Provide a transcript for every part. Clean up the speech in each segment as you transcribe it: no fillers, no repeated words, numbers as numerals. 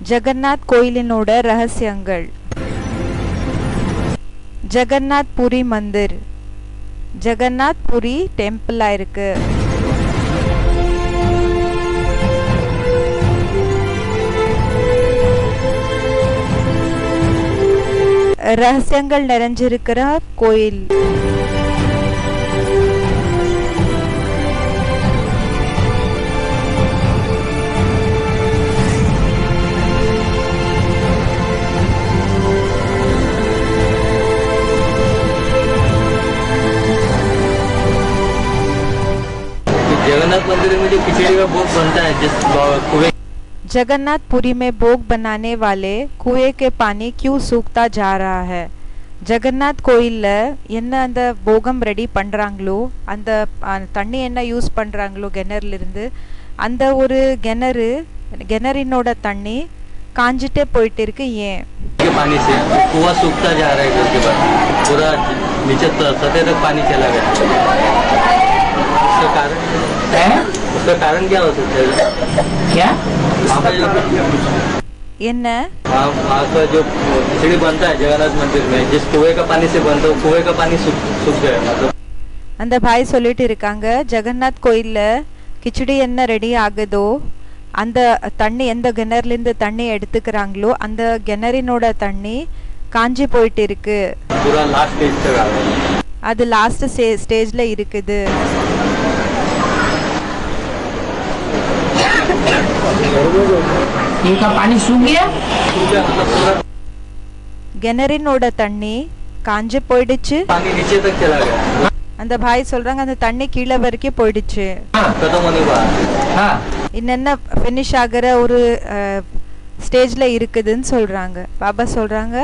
ஜெகநாத் கோயிலினோட ரகசியங்கள். ஜெகநாத் புரி மந்திர். ஜெகநாத் புரி டெம்பிளா இருக்கு. ரகசியங்கள் நிறைஞ்சிருக்கிற கோயில். जगन्नाथ मंदिर में जो खिचड़ी का भोग बनता है जिस कुएं, जगन्नाथ पुरी में भोग बनाने वाले कुएं के पानी क्यों सूखता जा रहा है? ஜெகநாத் கோயிலில் என்ன அந்த போகம் ரெடி பண்ணுறாங்களோ, அந்த தண்ணி என்ன யூஸ் பண்ணுறாங்களோ கிணறுலேருந்து, அந்த ஒரு கிணறினோட தண்ணி காஞ்சிட்டே போயிட்டு இருக்கு. ஏன்? पानी से कुआं सूखता जा रहा है, उसके बाद पूरा नीचे सतह तक पानी चला गया। उसका कारण क्या हो सकता है? क्या என்ன? वहाँ का जो खिचड़ी बनता है जगन्नाथ मंदिर में, जिस कुएं का पानी से बनता है, कुएं का पानी सूख गया। मतलब அந்த பாய் சொல்லிட்டு இருக்காங்க, ஜெகநாத் கோயிலில் கிச்சடி என்ன ரெடி ஆகுதோ, அந்த தண்ணி எந்த கிணறுலேருந்து தண்ணி எடுத்துக்கிறாங்களோ அந்த கிணறினோட தண்ணி காஞ்சி போயிட்டு இருக்கு. அது லாஸ்ட் ஸ்டேஜ்ல இருக்குது. கிணறினோட தண்ணி காஞ்சி போயிடுச்சு. அந்த பாய் சொல்றாங்க அந்த தண்ணி கீழே வரைக்கும் போயிடுச்சு. இன்னென்ன ஃபினிஷ் ஆகிற ஒரு ஸ்டேஜ்ல இருக்குதுன்னு சொல்றாங்க. பாபா சொல்றாங்க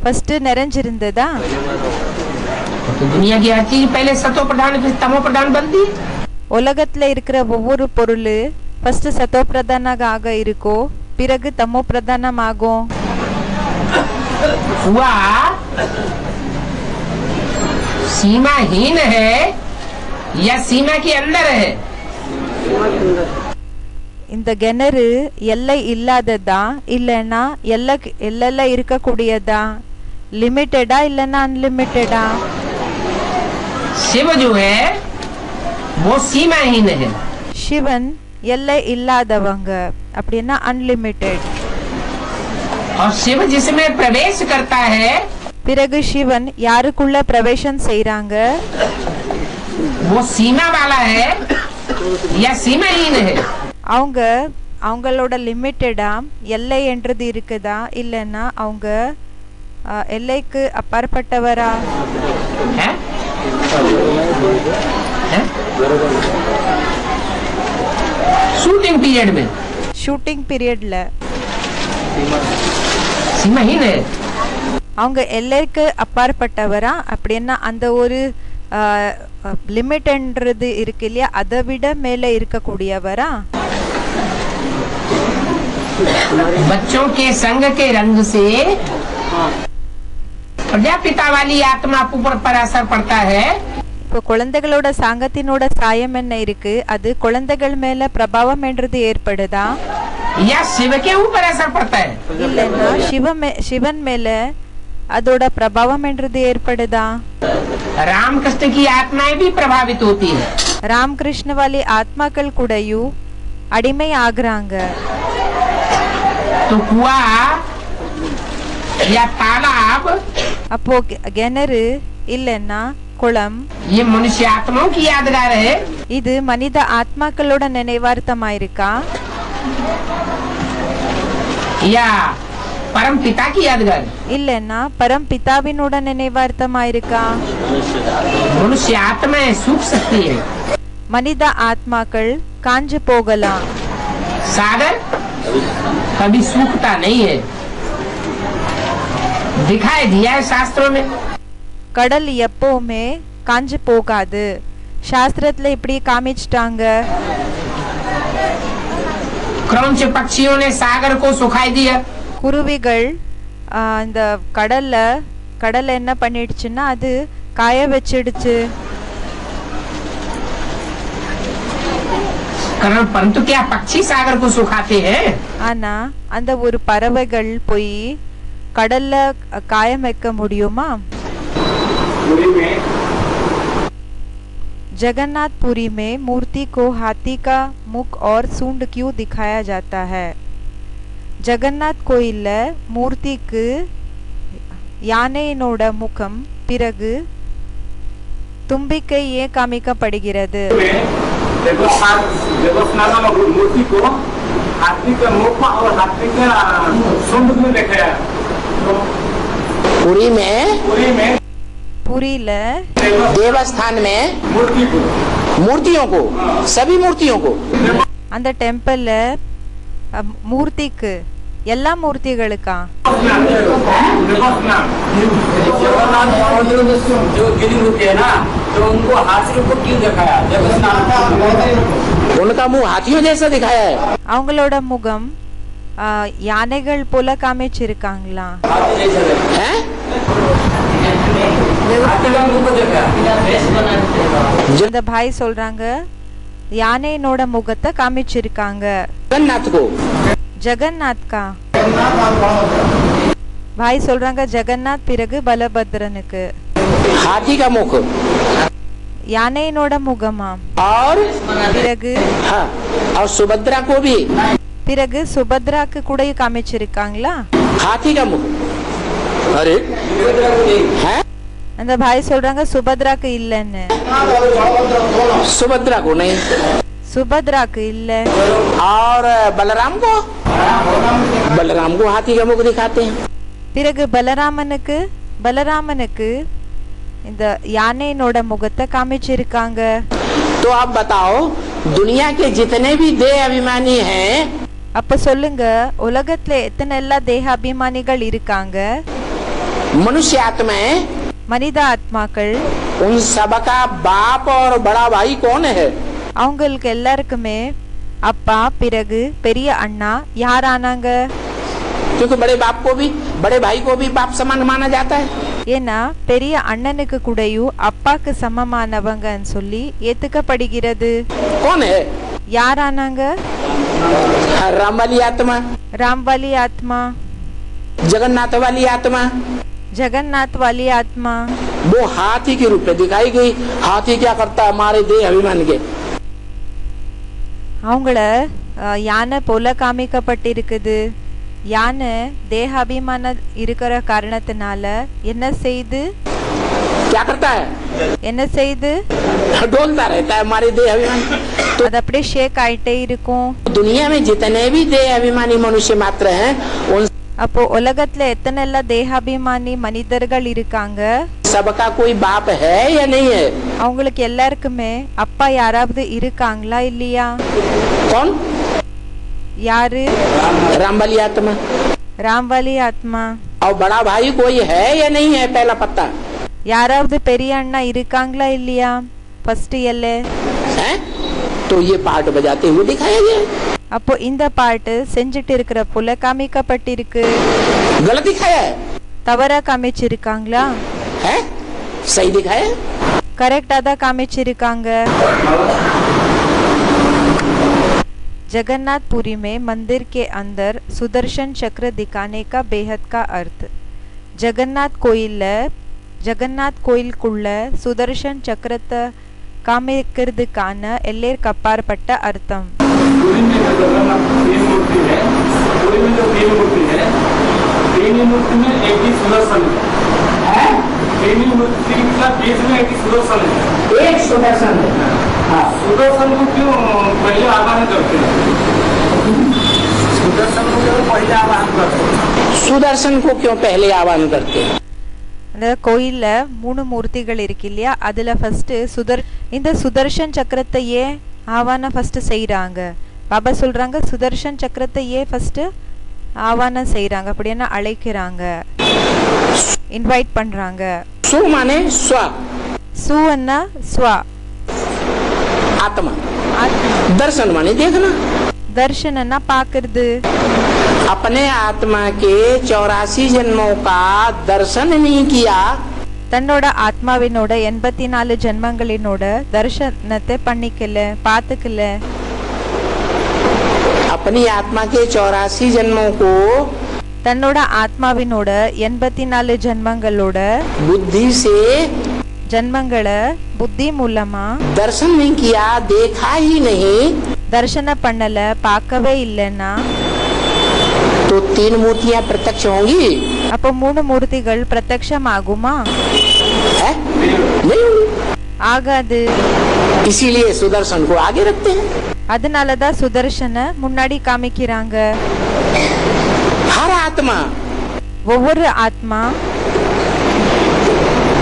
ஃபர்ஸ்ட் நிறைஞ்சிருந்ததா? உலகத்துல இருக்கிற ஒவ்வொரு பொருள் ஃபர்ஸ்ட் சத்தோ பிரதானாக இருக்கோ, பிறகு தமோ பிரதானம் ஆகும். सीमाहीन है या सीमा के अंदर है? இந்த கிணறு எல்லை இல்லாததா இல்லைன்னா எல்லைல இருக்கக்கூடியதா, லிமிட்டடா இல்லைன்னா அன்லிமிட்டடா? शिव जो है वो सीमाहीन है. சிவன் எல்லை இல்லாதவங்க, அப்படின்னா அன்லிமிட்டெட். और शिव जिसमें प्रवेश करता है, பிறகு சிவன் யாருக்குள்ள பிரவேசம் செய்றாங்க, वो सीमा वाला है या सीमाहीन है? அவங்களோட லிமிட்டடா எல்லை என்றது இருக்குதா இல்லைன்னா அவங்க எல்லைக்கு அப்பாற்பட்டவரா? शूटिंग पीरियड में, ஷூட்டிங் பீரியட்ல सीमाहीन है. அவங்க எல்லைக்கு அப்பாற்பட்டவரா, அப்படின்னா அந்த ஒரு லிமிட்ன்றது இருக்கு இல்லையா, அதை விட மேல இருக்கக்கூடியவரா? बच्चों के संग के रंग से प्रजापिता वाली आत्मा पर असर पड़ता है. இப்போ குழந்தைகளோட சாங்கத்தினோட சாயம் என்ன இருக்கு, அது குழந்தைகள் மேல பிரபாவம் என்றது ஏற்படுதா या शिव के ऊपर असर पड़ता है? இல்லைன்னா சிவன் மேல அதோட பிரபாவம் என்றது ஏற்படுதா? रामकृष्ण की आत्माएं भी प्रभावित होती है. ராமகிருஷ்ண வாலி ஆத்மாக்கள் கூடயும் அடிமை ஆகுறாங்க. तो कुआं या तालाब, அப்போ கிணறு இல்லைன்னா குளம், ये मनुष्य आत्माओं की यादगार है இது மனித ஆத்மாக்களோட நினைவார்த்தமாயிருக்கா या परम पिता की यादगार? இல்லைன்னா பரம் பிதாவினோட நினைவார்த்தமாயிருக்கா? मनुष्य आत्माएं सूख सकती है. மனித ஆத்மாக்கள் காஞ்சு போகலாம். सागर कभी सूखता नहीं है, दिखाई दिया है शास्त्रों में. கடல் எப்பவுமே காஞ்சு போகாது, சாஸ்திரத்துல இப்படி காமிச்சிட்டாங்க. क्रौंच पक्षियों ने सागर को सुखाई दिया. குருவிகள் இந்த கடல்ல என்ன பண்ணிடுச்சுன்னா அது காய வச்சிடுச்சு. परंतु क्या पक्षी सागर को सुखाते हैं? ஆனா அந்த ஒரு பறவைகள் போய் கடல்ல காயம் வைக்க முடியுமா? जगन्नाथपुरी में मूर्ति को हाथी का मुख और सूंड क्यों दिखाया जाता है? ஜெகநாத் கோயில்ல மூர்த்திக்கு யானையினோட முகம் பிறகு தும்பிக்கை ஏன் காமிக்கப்படுகிறது? मूर्ति को हाथी का मुख और हाथी का सूंड में दिखाया। पुरी में पुरीல देवस्थान में मूर्ति को मूर्तियों को सभी मूर्तियों को அந்த டெம்பிள்ல மூர்த்திக்கு எல்லா மூர்த்திகளுக்கா? जगन्नाथ मंदिर में जो गिरी होती है ना, तो उनको हाथी को क्यों दिखाया? उनका मुंह हाथियों जैसा दिखाया है। அவங்களோட முகம் யானைகள் போல காமிச்சிருக்காங்களா? हाथी जैसा हैं? हाथी का मुंह को दिखाया। அந்த பாய் சொல்றாங்க யானையினோட முகத்தை காமிச்சிருக்காங்க जगन्नाथ को ஜெகநாத் கா பாய் சொல்றாங்க ஜெகநாத் பிறகு பலபத்ரனுக்கு हाथी का मुख யானையினோட முகமா? और பிறகு हाँ और सुभद्रा को भी பிறகு சுபத்ராக்கு கூட காமிச்சிருக்காங்களா? हाथी का मुख। अरे हैं? அந்த பாய் சொல்றாங்க சுபத்ராக்கு இல்லன்னு. सुभद्रा को नहीं சுபத்ராக்கு இல்ல. और बलराम को हाथी का मुख दिखाते हैं। பிறகு பலராமனுக்கு இந்த யானையினோட முகத்தை காமிச்சிருக்காங்க. तो आप बताओ दुनिया के जितने भी देह अभिमानी हैं அப்ப சொல்லுங்க உலகத்துல எத்தனை எல்லா தேக அபிமானிகள் இருக்காங்க? मनुष्य आत्माएं மனித ஆத்மாக்கள் उन सबका बाप और बड़ा भाई कौन है? அவங்களுக்கு எல்லாருக்குமே அப்பா பிறகு பெரிய அண்ணா யார் ஆனாங்க? क्योंकि बड़े बाप को भी बड़े भाई को भी बाप समान माना जाता है। ஏன்னா பெரிய அண்ணனுக்கு கூடயும் அப்பாக்கு சமமானவங்கன்னு சொல்லி ஏத்துக்கப்படுகிறது. कौन है? யார் ஆனாங்க? राम वाली आत्मा, ராம் வாலி ஆத்மா, जगन्नाथ वाली आत्मा, जगन्नाथ वाली आत्मा वो हाथी के रूप में दिखाई गई। हाथी क्या करता है हमारे देह अभिमान के? அவங்கள யானை போல காமிக்கப்பட்டிருக்குது. யானை தேக அபிமானம் இருக்கிற காரணத்தினால என்ன செய்து क्या करता है? डोलता रहता है हमारे देह अभिमान। तो அது அப்படியே ஷேக் ஆயிட்டே இருக்கும். दुनिया में जितने भी देह अभिमानी मनुष्य मात्र हैं उन அப்போ உலகத்துல எத்தனை எல்லாம் தேகாபிமானி மனிதர்கள் இருக்காங்க? सबका कोई बाप है या नहीं है? அவங்களுக்கு எல்லாருக்குமே அப்பா யாராவது இருக்காங்களா இல்லையா? कौन? யாரு? राम वाली आत्मा। ராம் வாலி ஆத்மா. और बड़ा भाई कोई है या नहीं है? पहला पत्ता யாராவது பெரிய அண்ணா இருக்காங்களா இல்லையா? ஃபர்ஸ்ட் எல்லை. है? तो ये पार्ट बजाते हुए दिखाया गया। அப்போ இந்த பாட்டு செஞ்சுட்டு இருக்கிற போல காமிக்கப்பட்டிருக்கு. गलत दिखाया है? தவறா காமிச்சிருக்காங்களா? है? सही दिखाया है? கரெக்டா தான் காமிச்சிருக்காங்க. जगन्नाथपुरी में मंदिर के अंदर सुदर्शन चक्र दिखाने का बेहद का अर्थ. जगन्नाथ கோயிலுக்குள்ள சுதர்ஷன் சக்கரத்தை காமிக்கிறதுக்கான எல்லைக்கு அப்பாற்பட்ட அர்த்தம். पूरी में जो जगन्नाथ तीन मूर्ति है, पूरी में जो तीन मूर्ति है, तीन मूर्ति में एक ही सुदर्शन है। तीन मूर्ति का बीच में एक ही सुदर्शन है। एक सुदर्शन है। हाँ, सुदर्शन को क्यों पहले आवाहन करते हैं? सुदर्शन को क्यों पहले आवाहन करते हैं? सुदर्शन को क्यों पहले आह्वान करते हैं? அந்த கோயில்ல 3 மூர்த்திகள் இருக்கு இல்லையா? அதுல ஃபர்ஸ்ட் இந்த சுதர்ஷன் சக்கரத்தை ஏன் ஆவானம் ஃபர்ஸ்ட் செய்றாங்க? பாபா சொல்றாங்க சுதர்ஷன் சக்கரத்தை ஏன் ஃபர்ஸ்ட் ஆவானம் செய்றாங்க? அப்படின்னா அழைக்கிறாங்க, இன்வைட் பண்றாங்க. सु माने स्व, சுன்னா ஸ்வா, आत्मा। ஆத்மா. दर्शन माने देखना। தர்ஷனன்னா பாக்குறது. अपने आत्मा के 84 जन्मों का दर्शन नहीं किया தன்னோட ஆத்மாவினோட 84 ஜென்மங்களினோட தர்ஷனத்தை பண்ணிக்கல, பாத்துக்கல. अपनी आत्मा के 84 जन्मों को தன்னோட ஆத்மாவினோட 84 ஜென்மங்களோட बुद्धि से ஜென்மங்களை புத்தி மூலமா दर्शन नहीं किया, देखा ही नहीं, தர்ஷன பண்ணல, பார்க்கவே இல்லைன்னா तो 3 मूर्तियां प्रत्यक्ष होंगी? அப்போ 3 மூர்த்திகள் பிரத்யக்ஷம் ஆகுமா? है? नहीं होंगी। ஆகாது. इसीलिए सुदर्शन को आगे रखते हैं। அதனாலதான் சுதர்ஷன முன்னாடி காமிக்கிறாங்க. हर आत्मा, ஒவ்வொரு ஆத்மா,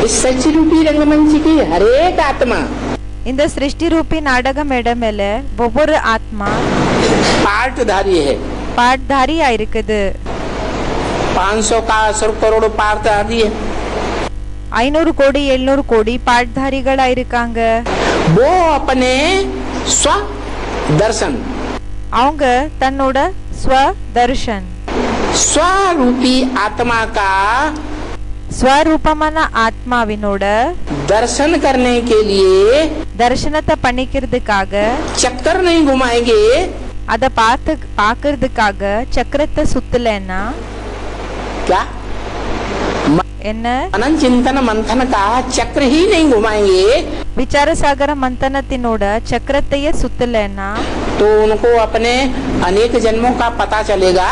इस सच्ची रूपी रंगमंच की हर एक आत्मा இந்த சிருஷ்டி ரூபி நாடக மேடை மேல ஒவ்வொரு ஆத்மா पार्टधारी है। பாட்தாரியா இருக்குது. 500 का 100 करोड़ पार्टधारी है। 500 கோடி 700 கோடி பாட்தாரிகளா இருக்காங்க. वो अपने स्व दर्शन, அவங்க தன்னோட ஸ்வ தர்ஷன், स्वरूपी आत्मा का ஸ்வரூபமான ஆத்மாவினோட दर्शन करने के लिए தர்ஷனத்தை பண்ணிக்கிறதுக்காக, चक्कर नहीं घुमाएंगे। அத பாக்குறதுக்காக சக்கரத்தை சுத்தலன்னா क्या? என்ன? मनन चिंतन मंथन का चक्र ही नहीं घुमाएंगे விசாரசாகர மந்தனத்தினோட சக்கரத்தையே சுத்தலன்னா तो उनको अपने अनेक जन्मों का पता चलेगा।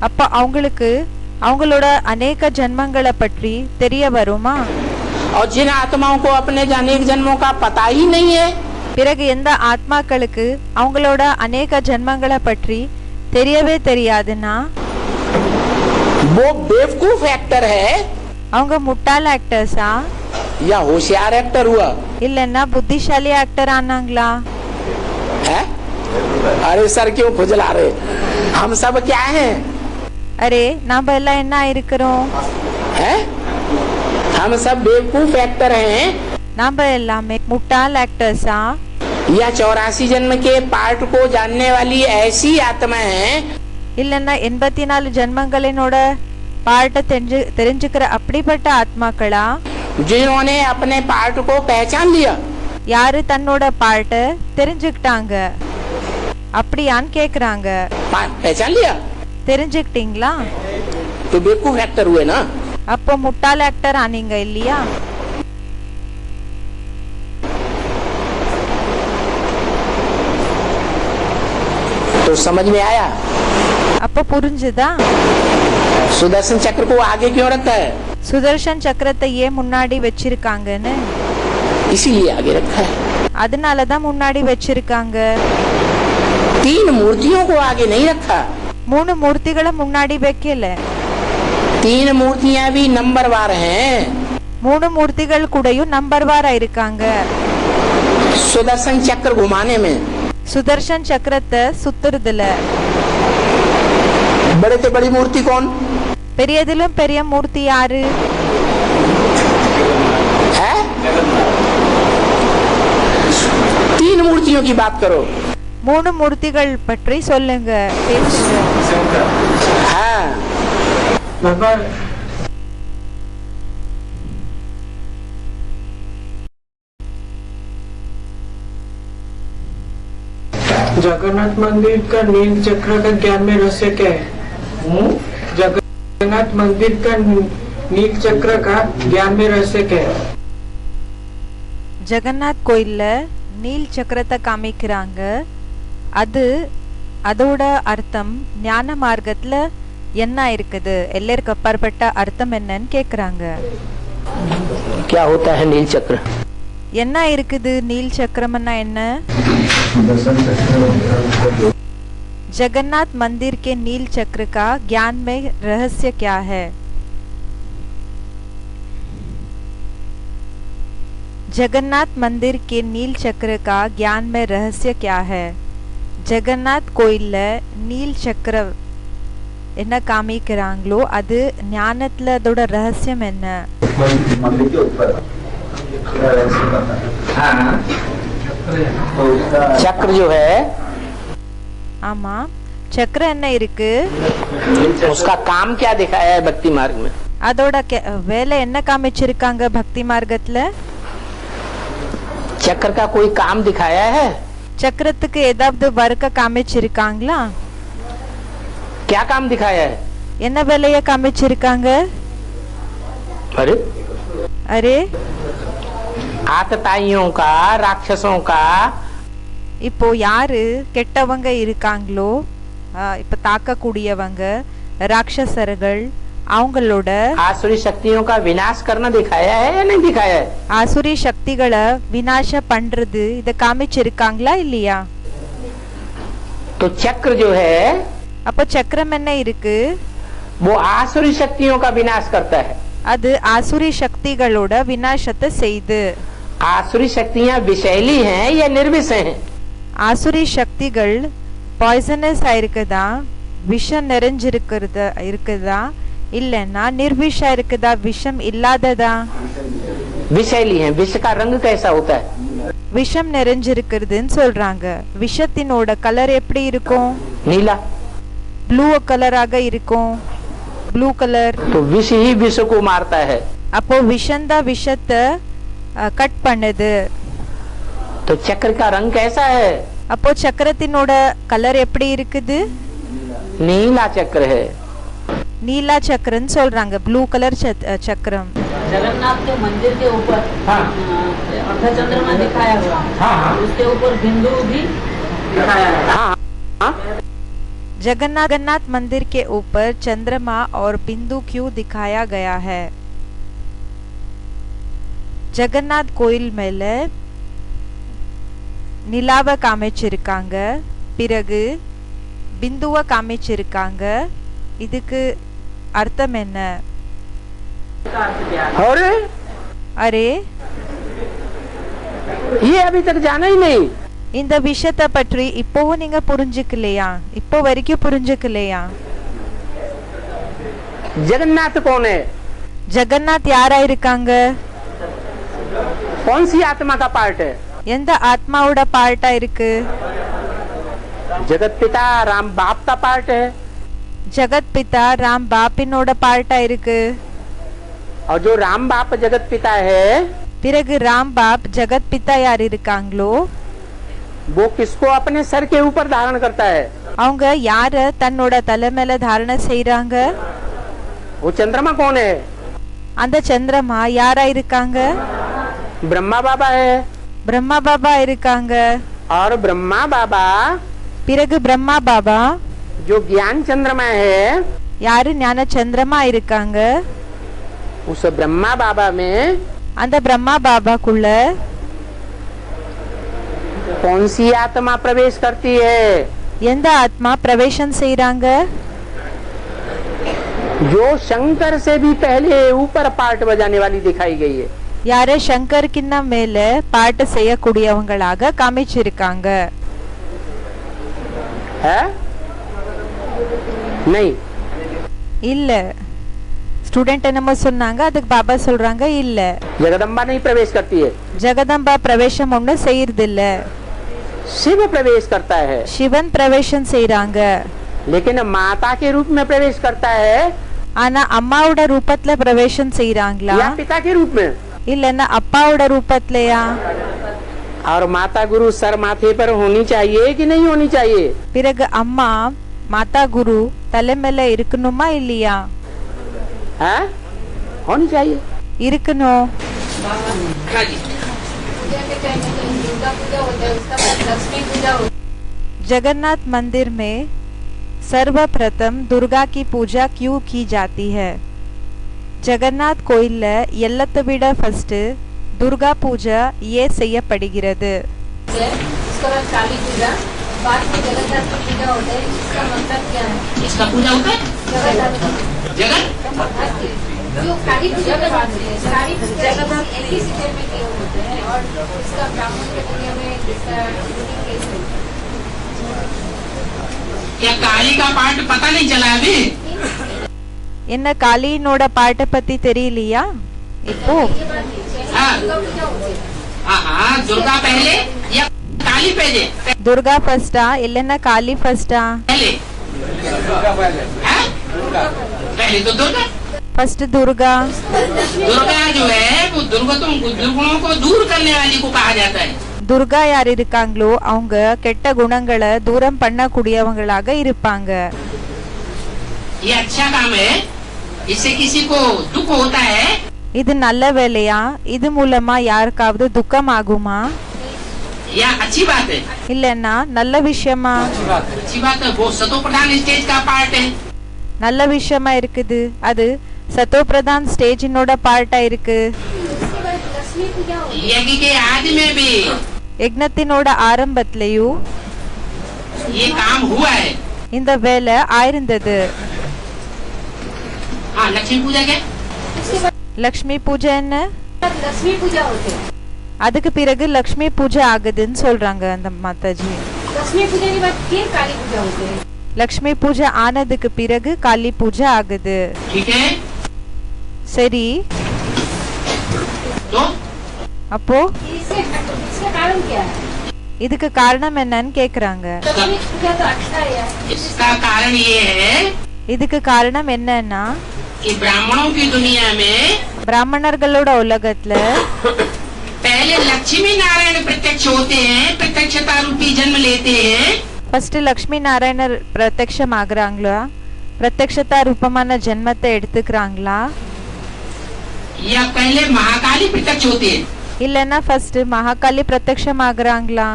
அப்ப அவங்களுக்கு அவங்களோட அநேக ஜென்மங்களை பற்றி தெரிய வருமா? और जिन आत्माओं को अपने अनेक जन्मों का पता ही नहीं है, பிறகு எந்த ஆத்மாக்களுக்கு அவங்களோட அநேக ஜென்மங்களை பற்றி தெரியவே தெரியாதுன்னா वो बेवकूफ एक्टर है அவங்க முட்டாள் ஆக்டர்ஸா या होशियार एक्टर हुआ இல்லன்னா புத்திசாலி ஆக்டர் ஆனாங்களா? है? अरे सर क्यों खुजला रहे? हम सब क्या हैं? அரே நாம எல்லாம் என்ன இருக்கிறோம்? है? हम सब बेवकूफ एक्टर हैं நாம எல்லாமே முட்டாள் ஆக்டர்ஸா या 84 जन्म के पार्ट को जानने वाली ऐसी आत्मा है இல்லன்னா 84 ஜென்மங்களினோட பாட்ட தெரிஞ்சுக்கிற அப்படிப்பட்ட ஆத்மாக்களா जिन्होंने अपने पार्ट को पहचान लिया? யாரு தன்னோட பாட்ட தெரிஞ்சுக்கிட்டாங்க அப்படியான்னு கேக்குறாங்க. पहचान लिया தெரிஞ்சுக்கிட்டீங்களா? तो बेवकूफ एक्टर हुए ना। அப்போ முட்டாள் ஆக்டர் ஆனீங்க இல்லையா? तो समझ में आया? அப்போ புரிஞ்சுதா? सुदर्शन चक्र को आगे क्यों रखा है? சுதர்ஷன் சக்கரத்தை ஏன் முன்னாடி வச்சிருக்காங்கன்னு इसीलिए आगे रखा है। அதனாலதான் முன்னாடி வச்சிருக்காங்க. 3 मूर्तियों को आगे नहीं रखा। 3 மூர்த்திகளை முன்னாடி வைக்கல. 3 मूर्तियां भी नंबरवार हैं। 3 மூர்த்திகள் கூடயும் நம்பர்வாரா இருக்காங்க. सुदर्शन चक्र घुमाने में சுதர்ஷன் சக்கரத்தை சுத்துறதுல बड़े से बड़ी मूर्ति कौन பெரியதிலும் பெரிய மூர்த்தி யாரு? है? 3 मूर्तियों की बात करो। 3 மூர்த்திகள் பற்றி சொல்லுங்க, பேசுங்க. हाँ, जगन्नाथ मंदिर का नील चक्र का ज्ञान में रहस्य क्या है? जगन्नाथ मंदिर का नील चक्र का ज्ञान में रहस्य क्या है? ஜெகநாத் கோயில்ல நீல் சக்கரத்தை காமிக்கிறாங்க. அதோட அர்த்தம் ஞான மார்க்கத்துல என்ன இருக்குது, எல்லாருக்கு அப்பாற்பட்ட அர்த்தம் என்னன்னு கேக்குறாங்க. क्या होता है नील चक्र? என்ன இருக்குது நீல் சக்கரம்னா என்ன? जगन्नाथ मंदिर के नील चक्र का ज्ञान में रहस्य क्या है? जगन्नाथ मंदिर के नील चक्र का ज्ञान में रहस्य क्या है? जगन्नाथ கோயில்ல நீல் சக்கர என்ன காமிக்கிறாங்களோ அது ஞானத்துல அதோட ரகசியம் என்ன? चक्र जो है ஆமா, சக்கர என்ன இருக்கு, उसका काम क्या दिखाया है भक्ति मार्ग में? அதோட வேலை என்ன காமிச்சிருக்காங்க பக்தி மார்க்கத்துல? चक्र का कोई काम दिखाया है? சக்கரத்துக்கு ஏதாவது வர்க்க காமிச்சிருக்காங்களா? क्या काम दिखाया है? என்ன வேலைய காமிச்சிருக்காங்க? अरे அரே आतताइयों का, राक्षसों का, இப்போ யாரு கெட்டவங்க இருக்காங்களோ இப்ப தாக்கக்கூடியவங்க ராட்சசர்கள் அவங்களோட आसुरी शक्तियों का विनाश करना दिखाया है या नहीं दिखाया है? ஆசுரி சக்திகளை விநாச பண்றது இத காமிச்சிருக்காங்களா இல்லையா? तो चक्र जो है அப்போ சக்கரம் என்ன இருக்கு? वो आसुरी शक्तियों का विनाश करता है। அது ஆசுரி சக்திகளோட விநாசத்தை செய்து। आसुरी शक्तियां विषैली हैं या निर्विष हैं? ஆசுரி சக்திகள் பாய்சனஸ் இருக்குதா, விஷம் இருக்குதா இல்லன்னா நிர்விஷா இருக்குதா, விஷம் இல்லாததா? विषैली हैं। विष का रंग कैसा होता है? விஷம் நிறைஞ்சிருக்குதுன்னு சொல்றாங்க। விஷத்தினோட கலர் எப்படி இருக்கும்? नीला। ப்ளூ கலராக இருக்கும்। Blue colour. तो विष ही विष को मारता है। அப்போ விஷந்தா விஷத்தை கட் பண்ணுது। तो चक्र का रंग कैसा है? அப்போ சக்கரத்தினோட கலர் எப்படி இருக்குது? नीला चक्र है। नीला चक्रन சொல்றாங்க। ब्लू कलर चक्रम। जगन्नाथ के मंदिर के ऊपर अर्ध चंद्रमा दिखाया हुआ, उसके ऊपर बिंदु भी दिखाया है। जगन्नाथ मंदिर के ऊपर चंद्रमा और बिंदु क्यों दिखाया गया है? ஜெகநாத் கோயில் மேல நிலாவ காமிச்சிருக்காங்க, பிறகு பிந்துவ காமிச்சிருக்காங்க, இதுக்கு அர்த்தம் என்ன? அரே ये अभी तक जाना ही नहीं। இந்த விஷயத்தை பற்றி இப்போவும் நீங்க புரிஞ்சுக்கலையா? இப்போ வரைக்கும் புரிஞ்சுக்கலையா? जगन्नाथ कौन है? ஜெகநாத் யாரா இருக்காங்க? कौन सी आत्मा का पार्ट है? எந்த ஆத்மாவோட பார்ட்டா இருக்கு? जगत पिता राम बाप का पार्ट है। जगत पिता राम बापिनोட பார்ட்டா இருக்கு। और जो राम बाप जगत पिता है, பிறகு ராம் பாப் ஜகத் பிதா யார் இருக்காங்களோ वो किसको अपने सर के ऊपर धारण करता है? அவங்க யார தன்னோட தலை மேல தாரணை செய்றாங்க? वो चंद्रमा कौन है? அந்த சந்திரமா யாரா இருக்காங்க? ब्रह्मा बाबा है। பிரம்மா பாபா இருக்காங்க। और ब्रह्मा बाबा பிறகு பிரம்மா பாபா जो ज्ञान चंद्रमा है, யாரு ஞான சந்திரமா இருக்காங்க। उस ब्रह्मा बाबा में அந்த பிரம்மா பாபாக்குள்ள कौन सी आत्मा प्रवेश करती है? எந்த ஆத்மா பிரவேசம் செய்றாங்க? जो शंकर से भी पहले ऊपर पार्ट बजाने वाली दिखाई गई है। யாரே சங்கர்கின்ன மேல பாட்டு செய்யக்கூடியவங்களாக காமிச்சிருக்காங்க। है? नहीं। இல்ல ஸ்டூடெண்ட் என்னமோ சொன்னாங்க, அதுக்கு பாபா சொல்றாங்க இல்ல जगदम्बा नहीं प्रवेश करती है। ஜெகதம்பா பிரவேசம் ஒண்ணு செய்யறதில்ல, शिव प्रवेश करता है। சிவன் பிரவேசம் செய்றாங்க। लेकिन माता के रूप में प्रवेश करता है ஆனா அம்மாவோட ரூபத்துல பிரவேசம் செய்றாங்களா या पिता के रूप में? இல்லன்னா அப்பாவோட ரூபத்திலயா? और माता गुरु सर माथे पर होनी चाहिए कि नहीं होनी चाहिए? பிறகு அம்மா மாதா குரு தலை மேல இருக்கணுமா இல்லையா? है? होनी चाहिए। இருக்கணும்। जगन्नाथ मंदिर में सर्वप्रथम दुर्गा की पूजा क्यों की जाती है? ஜெகநாத் கோயில்ல எல்லாத்தை விட ஃபர்ஸ்ட் துர்கா பூஜை ஏன் செய்யப்படுகிறது? उसके बाद काली पूजा, बाद में जगन्नाथ की पूजा होता है। इसका मतलब क्या है? इसका पूजा होता है जगन जो काली पूजा के बाद सारी जगन्नाथ एक ही सीजन में किए होते हैं और इसका ब्राह्मण के दुनिया में इसका कैसे? क्या काली का पार्ट पता नहीं चला अभी? என்ன காளியினோட பாட்டை பத்தி தெரியலையா இப்போ? हाँ दुर्गा पहले या काली पहले? துர்கா ஃபர்ஸ்டா இல்லன்னா காளி ஃபர்ஸ்டா? पहले हाँ? पहले तो दुर्गा। ஃபர்ஸ்ட் துர்கா। दुर्गा जो है वो दुर्गुणों को दूर करने वाली को कहा जाता है। துர்கா யார் இருக்காங்களோ அவங்க கெட்ட குணங்களை தூரம் பண்ணக்கூடியவங்களாக இருப்பாங்க। ये अच्छा काम है, इससे किसी को दुख होता है இது நல்ல வேலையா? இது மூலமா யாருக்காவது துக்கம் ஆகுமா? या अच्छी बात है? இல்லன்னா நல்ல விஷயமா? अच्छी बात है, वो सतो प्रधान स्टेज का पार्ट है। நல்ல விஷயமா இருக்குது. அது சத்தோ பிரதான் ஸ்டேஜினோட பார்ட்டா இருக்கு. उसके बाद लक्ष्मी पूजा होती है। यज्ञ के आदि में भी யக்னத்தினோட ஆரம்பத்திலயும் ये काम हुआ है। இந்த வேலை ஆயிருந்தது. हाँ, लक्ष्मी पूजा के उसके बाद லக்ஷ்மி பூஜை என்ன? लक्ष्मी पूजा होती है। அதுக்கு பிறகு லக்ஷ்மி பூஜை ஆகுதுன்னு சொல்றாங்க அந்த மாதாஜி. लक्ष्मी पूजा के बाद फिर काली पूजा होती है। லக்ஷ்மி பூஜை ஆனதுக்கு பிறகு காளி பூஜை ஆகுது. ठीक है। சரி, तो அப்போ इसका कारण क्या है? இதுக்கு காரணம் என்னன்னு கேக்குறாங்க. लक्ष्मी पूजा तो अच्छा है। इसका कारण ये है இதுக்கு காரணம் என்னன்னா कि ब्राह्मणों की दुनिया में பிராமணர்களோட உலகத்துல पहले लक्ष्मी नारायण प्रत्यक्ष होते हैं, प्रत्यक्षता रूपी जन्म लेते हैं। ஃபர்ஸ்ட் லக்ஷ்மி நாராயணர் பிரத்யக்ஷம் ஆகுறாங்களா? பிரத்யக்ஷதா ரூபமான ஜென்மத்தை எடுத்துக்கிறாங்களா? या पहले महाकाली प्रत्यक्ष होते हैं? இல்லன்னா ஃபர்ஸ்ட் மகாகாளி பிரத்யக்ஷம் ஆகுறாங்களா?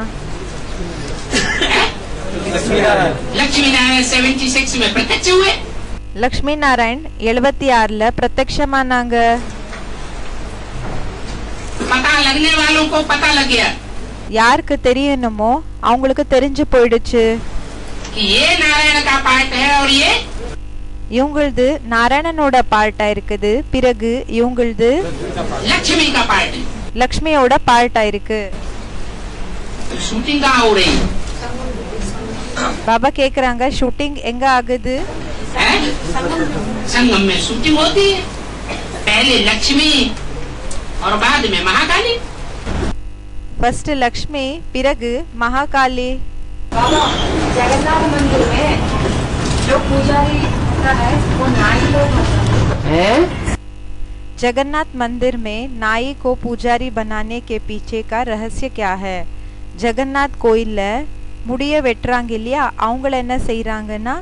लक्ष्मी नारायण 76 में प्रत्यक्ष हुए। லக்ஷ்மி நாராயண் 76ல பிரத்யக்ஷமானாங்க. पता लगने वालों को पता लग गया யாருக்கு தெரியணுமோ அவங்களுக்கு தெரிஞ்சு போயிடுச்சு. कि ये नारायण का पार्ट है और ये இவங்களது நாராயணனோட பார்ட்டா இருக்குது. பிறகு இவங்களது लक्ष्मी का पार्ट है। லக்ஷ்மியோட பார்ட்டா இருக்கு. शूटिंग कहाँ हो रही பாபா கேக்குறாங்க, ஷூட்டிங் எங்க ஆகுது? है? संगम में शूटिंग होती है, पहले लक्ष्मी और बाद में महाकाली। ஃபர்ஸ்ட் லக்ஷ்மி, பிறகு மகாகாளி. बाबा जगन्नाथ मंदिर में जो पुजारी होता है वो नाई लोग होते हैं। हैं? जगन्नाथ मंदिर में नाई को पुजारी बनाने के पीछे का रहस्य क्या है? ஜெகநாத் கோயில்ல முடிய வெட்டுறாங்க இல்லையா, அவங்கள என்ன செய்யறாங்கன்னா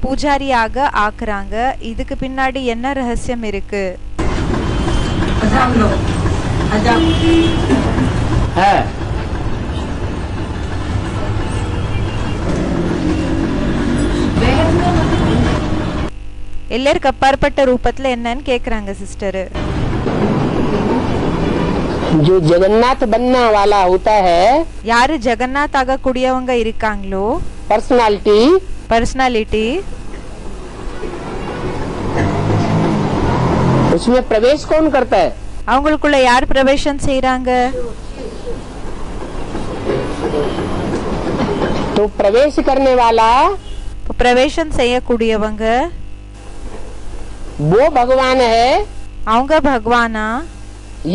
பூஜாரியாக ஆக்குறாங்க. இதுக்கு பின்னாடி என்ன ரகசியம் இருக்கு? है। எல்லாருக்கு அப்பாற்பட்ட ரூபத்துல என்னன்னு கேக்குறாங்க சிஸ்டர். जो जगन्नाथ बनने वाला होता है, யாரு ஜெகநாத் ஆகக்கூடியவங்க இருக்காங்களோ, पर्सनालिटी, பர்சனாலிட்டி, उसमें प्रवेश कौन करता है? அவங்களுக்குள்ள யார் பிரவேசம் செய்யறாங்க? तो प्रवेश करने वाला பிரவேசம் செய்யக்கூடியவங்க वो भगवान है, அவங்க பகவானா?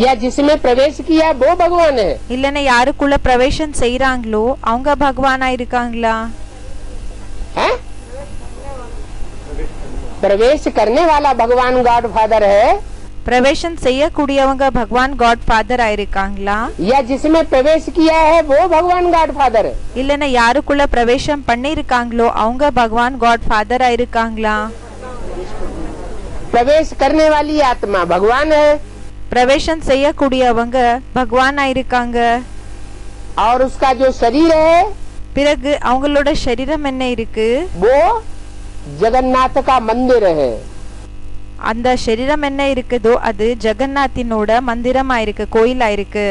या जिसमें प्रवेश किया वो भगवान है? இல்லன்னா யாருக்குள்ள பிரவேசம் செய்யறாங்களோ அவங்க பகவானா இருக்காங்களா? हैं? प्रवेश करने वाला भगवान गॉड फादर है, பிரவேசம் செய்யக்கூடியவங்க பகவான் காட் ஃபாதர் ஆயிருக்காங்களா? या जिसमें प्रवेश किया है वो भगवान गॉड फादर है? இல்லன்னா யாருக்குள்ள பிரவேசம் பண்ணிருக்காங்களோ அவங்க பகவான் காட் ஃபாதர் ஆயிருக்காங்களா? प्रवेश करने वाली आत्मा भगवान है, பிரவேசம் செய்யக்கூடியவங்க பகவான் ஆயிருக்காங்க. और उसका जो शरीर है பிறகு அவங்களோட சரீரம் என்ன இருக்கு? वो जगन्नाथ का मंदिर है। அந்த சரீரம் என்ன இருக்குதோ அது ஜெகநாத்தினோட மந்திரம் ஆயிருக்கு, கோயில் ஆயிருக்கு.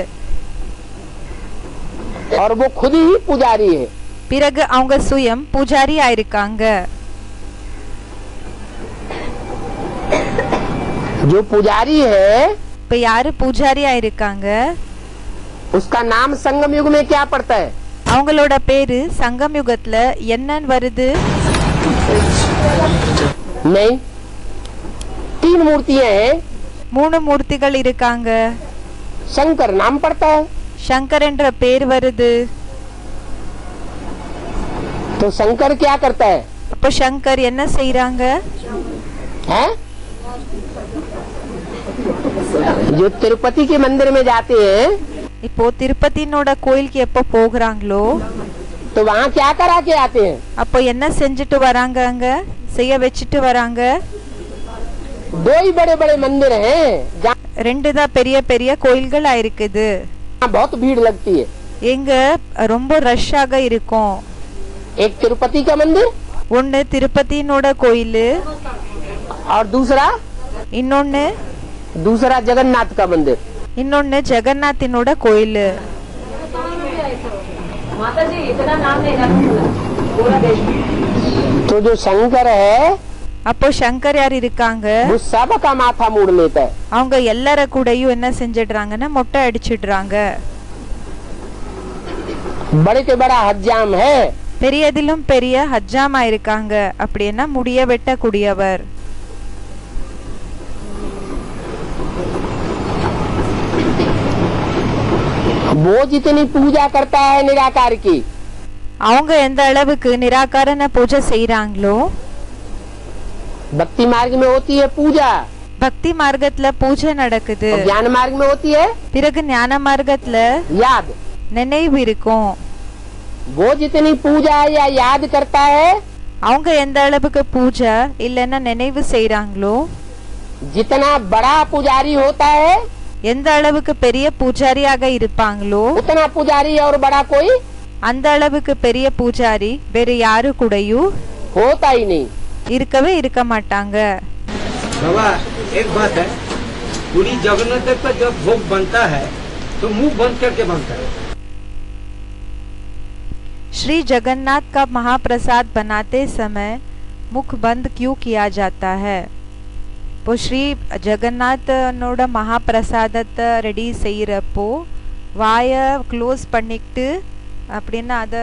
और वो खुद ही पुजारी है। பிறகு அவங்க சுயம் பூஜாரி ஆயிருக்காங்க. जो पुजारी है இப்ப யாரு பூஜாரி ஆயிருக்காங்க? उसका नाम संगम युग में क्या पड़ता है? அவங்களோட பேரு சங்கம் யுகத்துல என்னன்னு வருது? नहीं, 3 मूर्तियां हैं। 3 மூர்த்திகள் இருக்காங்க. शंकर नाम पड़ता है, சங்கர் என்ற பேர் வருது. तो शंकर क्या करता है? அப்போ சங்கர் என்ன செய்யறாங்க? हैं? जो तिरुपति के मंदिर में जाते हैं இப்போ திருப்பதினோட கோயிலுக்கு எப்போ போகிறாங்களோ तो वहाँ क्या करा के आते हैं? அப்போ என்ன செஞ்சுட்டு வராங்க? அங்க செய்ய வச்சிட்டு வராங்க. दो ही बड़े बड़े मंदिर हैं जहाँ ரெண்டு தான் பெரிய பெரிய கோயில்களா இருக்குது. बहुत भीड़ लगती है. எங்க ரொம்ப ரஷ்ஷாக இருக்கும். एक तिरुपति का मंदिर ஒன்னு திருப்பதியினோட கோயில், और दूसरा जगन्नाथ का मंदिर. இன்னொன்னு ஜெகநாத்தினோட கோயில். तो जो शंकर है அப்போ சங்கர் யார் இருக்காங்க, वो सबका माथा मोड़ लेता है. அவங்க எல்லார கூடயும் என்ன செஞ்சிடுறாங்கன்னா மொட்டை அடிச்சிடுறாங்க. बड़े के बड़ा हज्जाम है. பெரியதிலும் பெரிய ஹஜ்ஜாமா இருக்காங்க. அப்படின்னா முடிய வெட்டக்கூடியவர். वो जितनी पूजा करता है निराकार की, அவங்க எந்த அளவுக்கு நிராகாரன பூஜை செய்யறாங்களோ, भक्ति मार्ग में होती है पूजा, பக்தி மார்க்கத்துல பூஜை நடக்குது. और ज्ञान मार्ग में होती है பிறகு ஞான மார்க்கத்துல याद. நினைவு இருக்கும். वो जितनी पूजा या याद करता है, அவங்க எந்த அளவுக்கு பூஜை இல்லைன்னா நினைவு செய்யறாங்களோ, जितना बड़ा पुजारी होता है எந்த அளவுக்கு பெரிய பூஜாரியாக இருப்பாங்களோ, उतना पुजारी और बड़ा कोई அந்த அளவுக்கு பெரிய பூஜாரி வேற யாரு கூடயும் होता ही नहीं. இருக்கவே இருக்க மாட்டாங்க. बाबा एक बात है, पूरी जगन्नाथ देव का जब भोग बनता है तो मुंह बंद करके बनता है. श्री जगन्नाथ का महाप्रसाद बनाते समय मुख बंद क्यों किया जाता है? இப்போ ஸ்ரீ ஜெகநாத்தனோட மகாபிரசாதத்தை ரெடி செய்யறப்போ வாய க்ளோஸ் பண்ணிட்டு அப்படின்னா அதை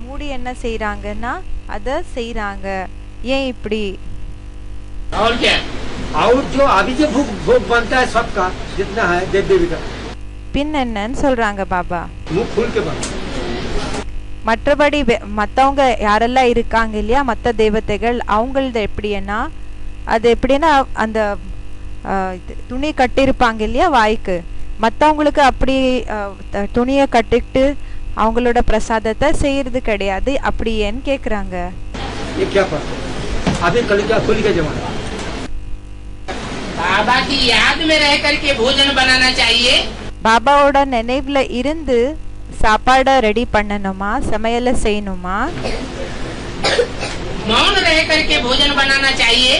மூடி என்ன செய்யறாங்கன்னா அதை செய்யறாங்க. ஏன் இப்படி? और क्या? और जो अभी जो भोग बनता है सबका जितना है देव देवी का, பின் என்னன்னு சொல்றாங்க பாபா. मुंह खुल के बनता है. மற்றபடி மற்றவங்க யாரெல்லாம் இருக்காங்க இல்லையா, மற்ற தேவதைகள் அவங்களது எப்படின்னா, அது எப்படின்னா அந்த துணி கட்டியிருப்பாங்க இல்லையா வாய்க்கு, மற்றவங்களுக்கு அப்படி துணியை கட்டிக்கிட்டு அவங்களோட பிரசாதத்தை செய்யறது கிடையாது. அப்படி ஏன்னு கேக்குறாங்க. ये क्या पता, अभी कलिका खुली का जमाना. बाबा की याद में रह करके भोजन बनाना चाहिए. பாபாவோட நினைவுல இருந்து சாப்பாடை ரெடி பண்ணணுமா, சமையலை செய்யணுமா, मौन रह करके भोजन बनाना चाहिए,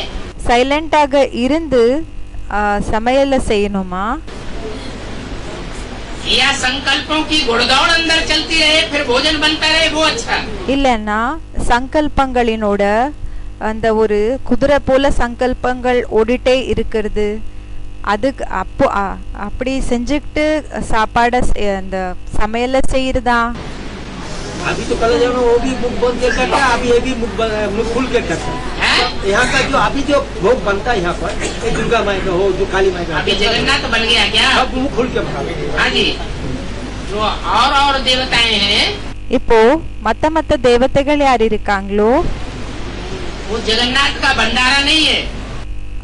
சைலண்டாக இருந்து சமையலை செய்யணுமா, या संकल्पों की घुड़दौड़ अंदर चलती रहे फिर भोजन बनता रहे वो अच्छा. இல்லைன்னா சங்கல்பங்களினோட அந்த ஒரு குதிரை போல சங்கல்பங்கள் ஓடிட்டே இருக்கிறது, அதுக்கு அப்போ அப்படி செஞ்சுக்கிட்டு சாப்பாடை அந்த சமையலை செய்யறதா? अभी तो कल जाना वो भी मुख बंद के करता है, अभी ये भी मुख खुल के करता है. यहाँ का जो अभी जो भोग बनता है यहाँ पर, दुर्गा माई का हो, जो काली माई का, अभी जगन्नाथ बन गया क्या? सब मुंह खुल के बना. हाँ जी. जो और देवताएं हैं இப்போ மத்த தேவதைகள் யார் இருக்காங்களோ वो जगन्नाथ का भंडारा नहीं है.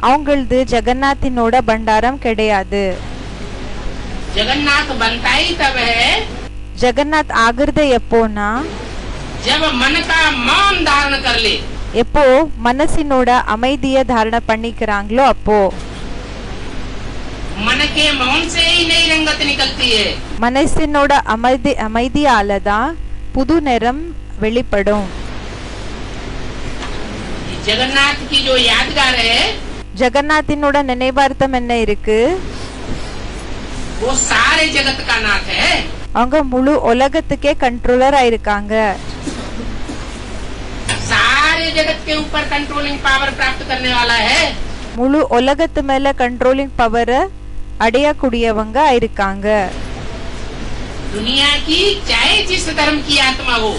அவங்களது ஜெகநாத்தினோட பண்டாரம் கிடையாது. जगन्नाथ बनता ही तब है ஜெகநாத் ஆகுறது எப்போனா, जब मन का मौन धारण कर ले. எப்போ மனசினோட அமைதியை தாரணை பண்ணிக்கிறாங்களோ அப்போ. मन के मौन से ही नई रंगत निकलती है. மனசினோட அமைதியால தான் புது நிறம் வெளிப்படும். जगन्नाथ की जो यादगार है ஜெகநாத்தினோட நினைவார்த்தம் என்ன இருக்கு? वो सारे जगत का नाथ है. அவங்க முழு உலகத்துக்கே கண்ட்ரோலரா இருக்காங்க. सारे जगत के ऊपर कंट्रोलिंग पावर प्राप्त करने वाला है. முழு உலகத்து மேல கண்ட்ரோலிங் பவரை அடையக்கூடியவங்க இருக்காங்க. दुनिया की चाहे जिस धर्म की आत्मा हो,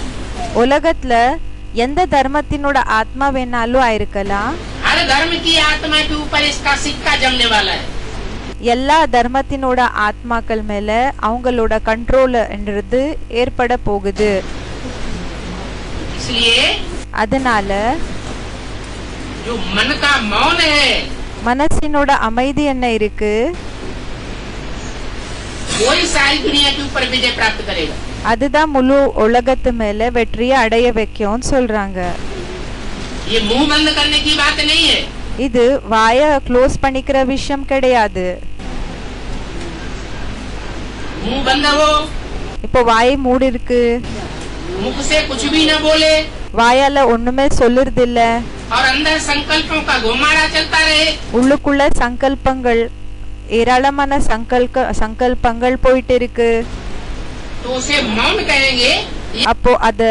உலகத்துல எந்த தர்மத்தினோட ஆத்மா வேணாலும் ஆயிருக்கலாம். हर धर्म की आत्मा के ऊपर इसका सिक्का जमने वाला है. எல்லா தர்மத்தினோட ஆத்மாக்கள் மேல அவங்களோட கண்ட்ரோல்ன்றது ஏற்பட போகுது. इसलिए அதனால जो मन का मौन है மனசினோட அமைதி என்ன இருக்கு, वही सारी दुनिया के ऊपर विजय प्राप्त करेगा. அதுதான் முழு உலகத்து மேல வெற்றியை அடைய வைக்கும்னு சொல்றாங்க. ये मुंह बंद करने की बात नहीं है। இது வாய க்ளோஸ் பண்ணிக்கிற விஷயம் கிடையாது. मुंह बंद हो, இப்போ வாய் மூடி இருக்கு, मुख से कुछ भी न बोले வாயால ஒண்ணுமே சொல்லுறது இல்ல, और अंदर संकल्पों का घुमाड़ा चलता रहे, உள்ளுக்குள்ள சங்கல்பங்கள் ஏராளமான சங்கல்பங்கள் போயிட்டு இருக்கு. तो उसे मौन कहेंगे। அப்போ அத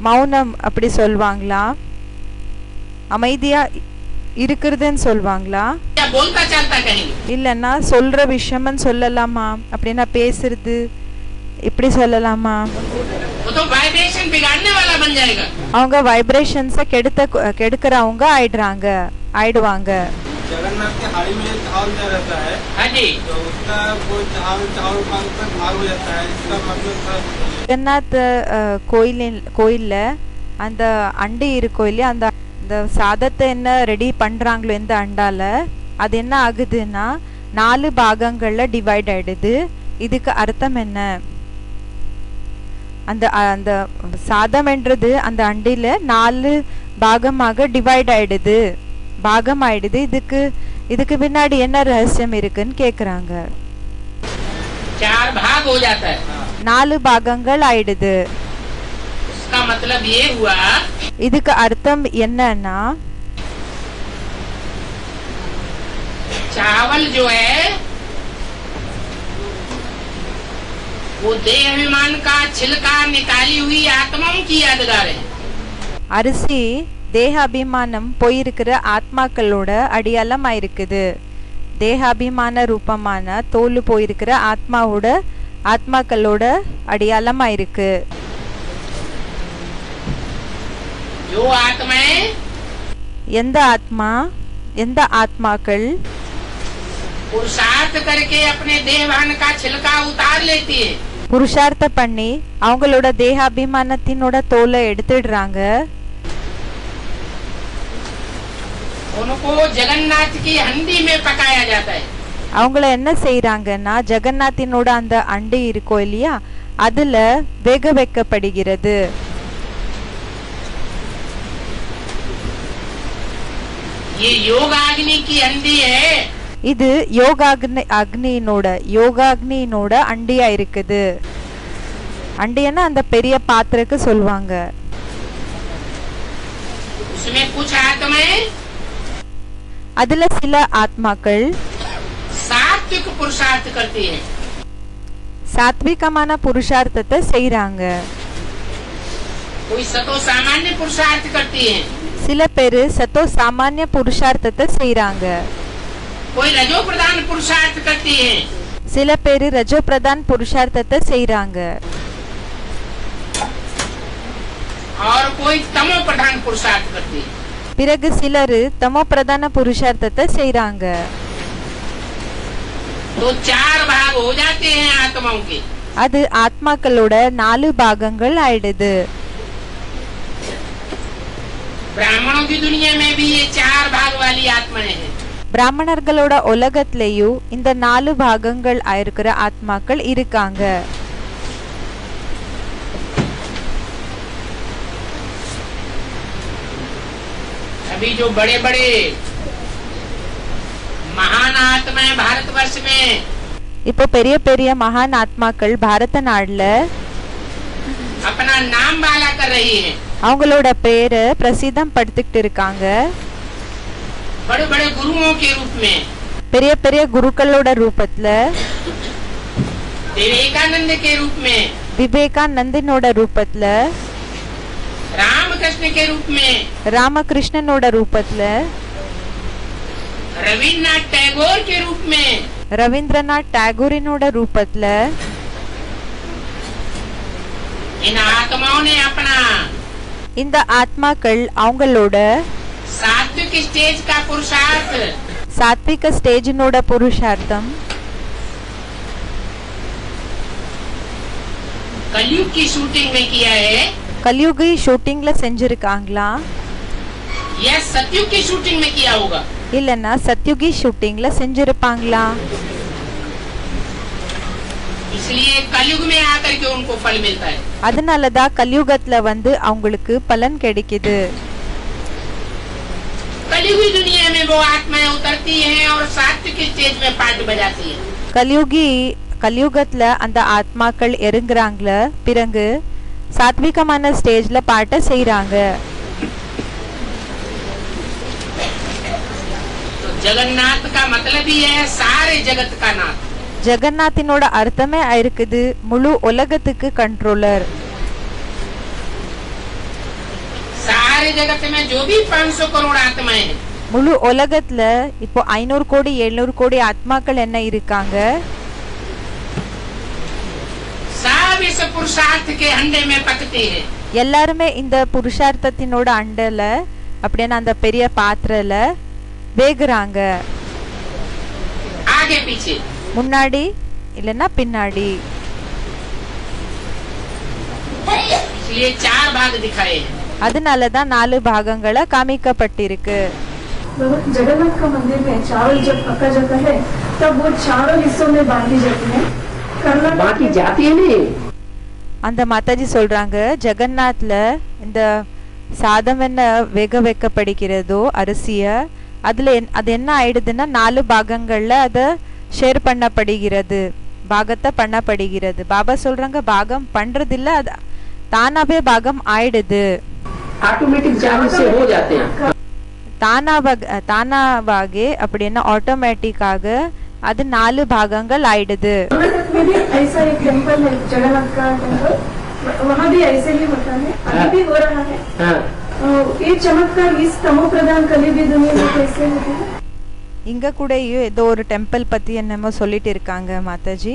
மௌனம் அப்படி சொல்வாங்களா, அமைதியா இருக்கிறதுன்னு சொல்வாங்களா, क्या बोलता चलता कहेंगे। இல்லன்னா சொல்ற விஷயம்னு சொல்லலாமா, அப்படின்னா பேசுறது இப்படி சொல்லலாமா? वो तो वाइब्रेशन बिगाड़ने वाला बन जाएगा। அவங்க வைப்ரேஷன்ஸ கெடுக்கிறவங்க ஆயிடுவாங்க. जगन्नाथ के हाड़ी में चावल क्या रहता है, हाँ जी, तो उसका कोई चावल का भाग हो जाता है, इसका मतलब ஜெகநாத் கோயில்ல அந்த அண்டி இருக்கும் இல்லையா, அந்த சாதத்தை என்ன ரெடி பண்றாங்களோ இந்த அண்டால, அது என்ன ஆகுதுன்னா 4 பாகங்கள்ல டிவைட் ஆயிடுது. இதுக்கு அர்த்தம் என்ன? அந்த சாதம் என்றது அந்த அண்டில 4 பாகமாக டிவைட் ஆயிடுது, பாகமாயிடுது. இதுக்கு பின்னாடி என்ன ரகசியம் இருக்குன்னு கேக்குறாங்க. 4 भाग हो जाता है। 4 பாகங்கள் ஆயிடுது. उसका मतलब ये हुआ, இதுக்கு அர்த்தம் என்னன்னா, चावल जो है वो देह अभिमान का छिलका निकाली हुई आत्माओं की यादगार है। அரிசி தேக அபிமானம் போயிருக்கிற ஆத்மாக்களோட அடையாளம் ஆயிருக்குது. தேக அபிமான ரூபமான தோல் போயிருக்கிற ஆத்மாக்களோட அடையாளம் ஆயிருக்கு. जो आत्माएं, எந்த ஆத்மாக்கள் पुरुषार्थ करके अपने देहभान का छिलका उतार लेती है, புருஷார்த்த பண்ணி அவங்களோட தேக அபிமானத்தினோட தோலை எடுத்துடுறாங்க, उनको जगन्नाथ की हंडी में पकाया जाता है। அவங்கள என்ன செய்யறாங்கன்னா, ஜெகநாத்தினோட அந்த அண்டி இருக்கோ இல்லையா, அதுல வேக வைக்கப்படுகிறது. ये योग अग्नि की हंडी है। இது யோகாக்னியினோட அண்டியா இருக்குது. அண்டியன்னா அந்த பெரிய பாத்திரக்கு சொல்லுவாங்க. उसमें कुछ आत्माएं அதுல சில ஆத்மாக்கள் सात्विक पुरुषार्थ करती हैं, சாத்விகமான புருஷார்த்தத்தை செய்யறாங்க. कोई सतो सामान्य पुरुषार्थ करती हैं, சில பேரு சத்தோ சாமானிய புருஷார்த்தத்தை செய்யறாங்க. कोई रजो प्रधान पुरुषार्थ करती हैं, சில பேரு ரஜோ பிரதான் புருஷார்த்தத்தை செய்யறாங்க. और कोई तमो प्रधान पुरुषार्थ करती है। பிறகு சிலரு தமோ பிரதான புருஷார்த்தத்தை செய்யறாங்க. तो 4 भाग हो जाते हैं आत्माओं के। அது ஆத்மாக்களோட 4 பாகங்கள் ஆயிடுது. ब्राह्मणों की दुनिया में भी ये 4 भाग वाली आत्माएं हैं। பிராமணர்களோட உலகத்திலேயும் இந்த 4 பாகங்கள் ஆயிருக்கிற ஆத்மாக்கள் இருக்காங்க. अभी जो बड़े बड़े महान आत्माएं भारतवर्ष में இப்போ பெரிய பெரிய மகான் ஆத்மாக்கள் பாரத நாடுல अपना नाम वाला कर रही हैं, அவங்களோட பேரை பிரசித்தம் படுத்திட்டு இருக்காங்க. बड़े बड़े गुरुओं के रूप में, பெரிய பெரிய குருக்களோட ரூபத்துல, विवेकानंद के रूप में, விவேகானந்தனோட ரூபத்துல, रामकृष्ण के रूप में, ராமகிருஷ்ணனோட ரூபத்துல, रविन्द्रनाथ टैगोर के रूप में, ரவீந்திரநாத் டாகூரினோட ரூபத்துல इन आत्माओं ने अपना இந்த ஆத்மாக்கள் அவங்களோட सात्विक स्टेज का पुरुषार्थ சாத்விக ஸ்டேஜினோட புருஷார்த்தம் कलयुग की शूटिंग में किया है கலியுகி ஷூட்டிங்ல செஞ்சிருக்காங்களா, या सतयुग की शूटिंग में किया होगा। இல்லன்னா சத்யுகி ஷூட்டிங்ல செஞ்சிருப்பாங்களா? इसलिए कलयुग में आकर के उनको फल मिलता है। அதனாலதான் கலியுகத்துல வந்து அவங்களுக்கு பலன் கிடைக்குது. कली हुई दुनिया में वो आत्माएं उतरती हैं और सात्विक स्टेज में पार्ट बजाती हैं। கலியுகத்துல அந்த ஆத்மாக்கள் இறங்குறாங்கள, பிறகு சாத்விகமான ஸ்டேஜ்ல பாட்ட செய்றாங்க. तो जगन्नाथ का मतलब ही है सारे जगत का नाथ। ஜெகநாத்தினோட அர்த்தமே இருக்குது முழு உலகத்துக்கு கண்ட்ரோலர். सारे जगत में जो भी 500 करोड़ आत्माएं हैं, முழு உலகத்துல இப்போ 500 கோடி 700 கோடி ஆத்மாக்கள் என்ன இருக்காங்க, सब इस पुरुषार्थ के अंडे में पकते हैं। எல்லாருமே இந்த புருஷார்த்தத்தினோட அண்டல அப்படின்னா அந்த பெரிய பாத்திரல வேகுறாங்க. आगे पीछे, முன்னாடி இல்லனா பின்னாடி. इसलिए 4 भाग दिखाए हैं। அதனால தான் 4 பாகங்களா காமிக்கப்பட்டிருக்கு. जगन्नाथ का मंदिर में चावल जब पका जाता है तब वो चारों हिस्सों में बांटी जाती है। बाकी जाती है नहीं। அந்த மாதாஜி சொல்றாங்க ஜெகநாத்ல இந்த சாதம் என்ன வேக வைக்கப்படுகிறதோ அரிசிய, அதுல அது என்ன ஆயிடுதுன்னா 4 பாகங்கள்ல அத ஷேர் பண்ணப்படுகிறது, பாகத்தை பண்ணப்படுகிறது. பாபா சொல்றாங்க பாகம் பண்றது இல்ல, அது தானாவே பாகம் ஆயிடுது. ऑटोमेटिक चावल से हो जाते हैं। தானாவாகே அப்படின்னா ஆட்டோமேட்டிக்காக அது 4 பாகங்கள் ஆயிடுது. में भी ऐसा एक टेम्पल है जगन्नाथ का टेम्पल, वहाँ भी ऐसे ही होता है, अभी भी हो रहा है। ये चमत्कार इस तमो प्रधान कलियुगी दुनिया में कैसे होते हैं? இங்க கூட ஏதோ ஒரு டெம்பிள் பத்தி என்னமோ சொல்லிட்டு இருக்காங்க மாதாஜி.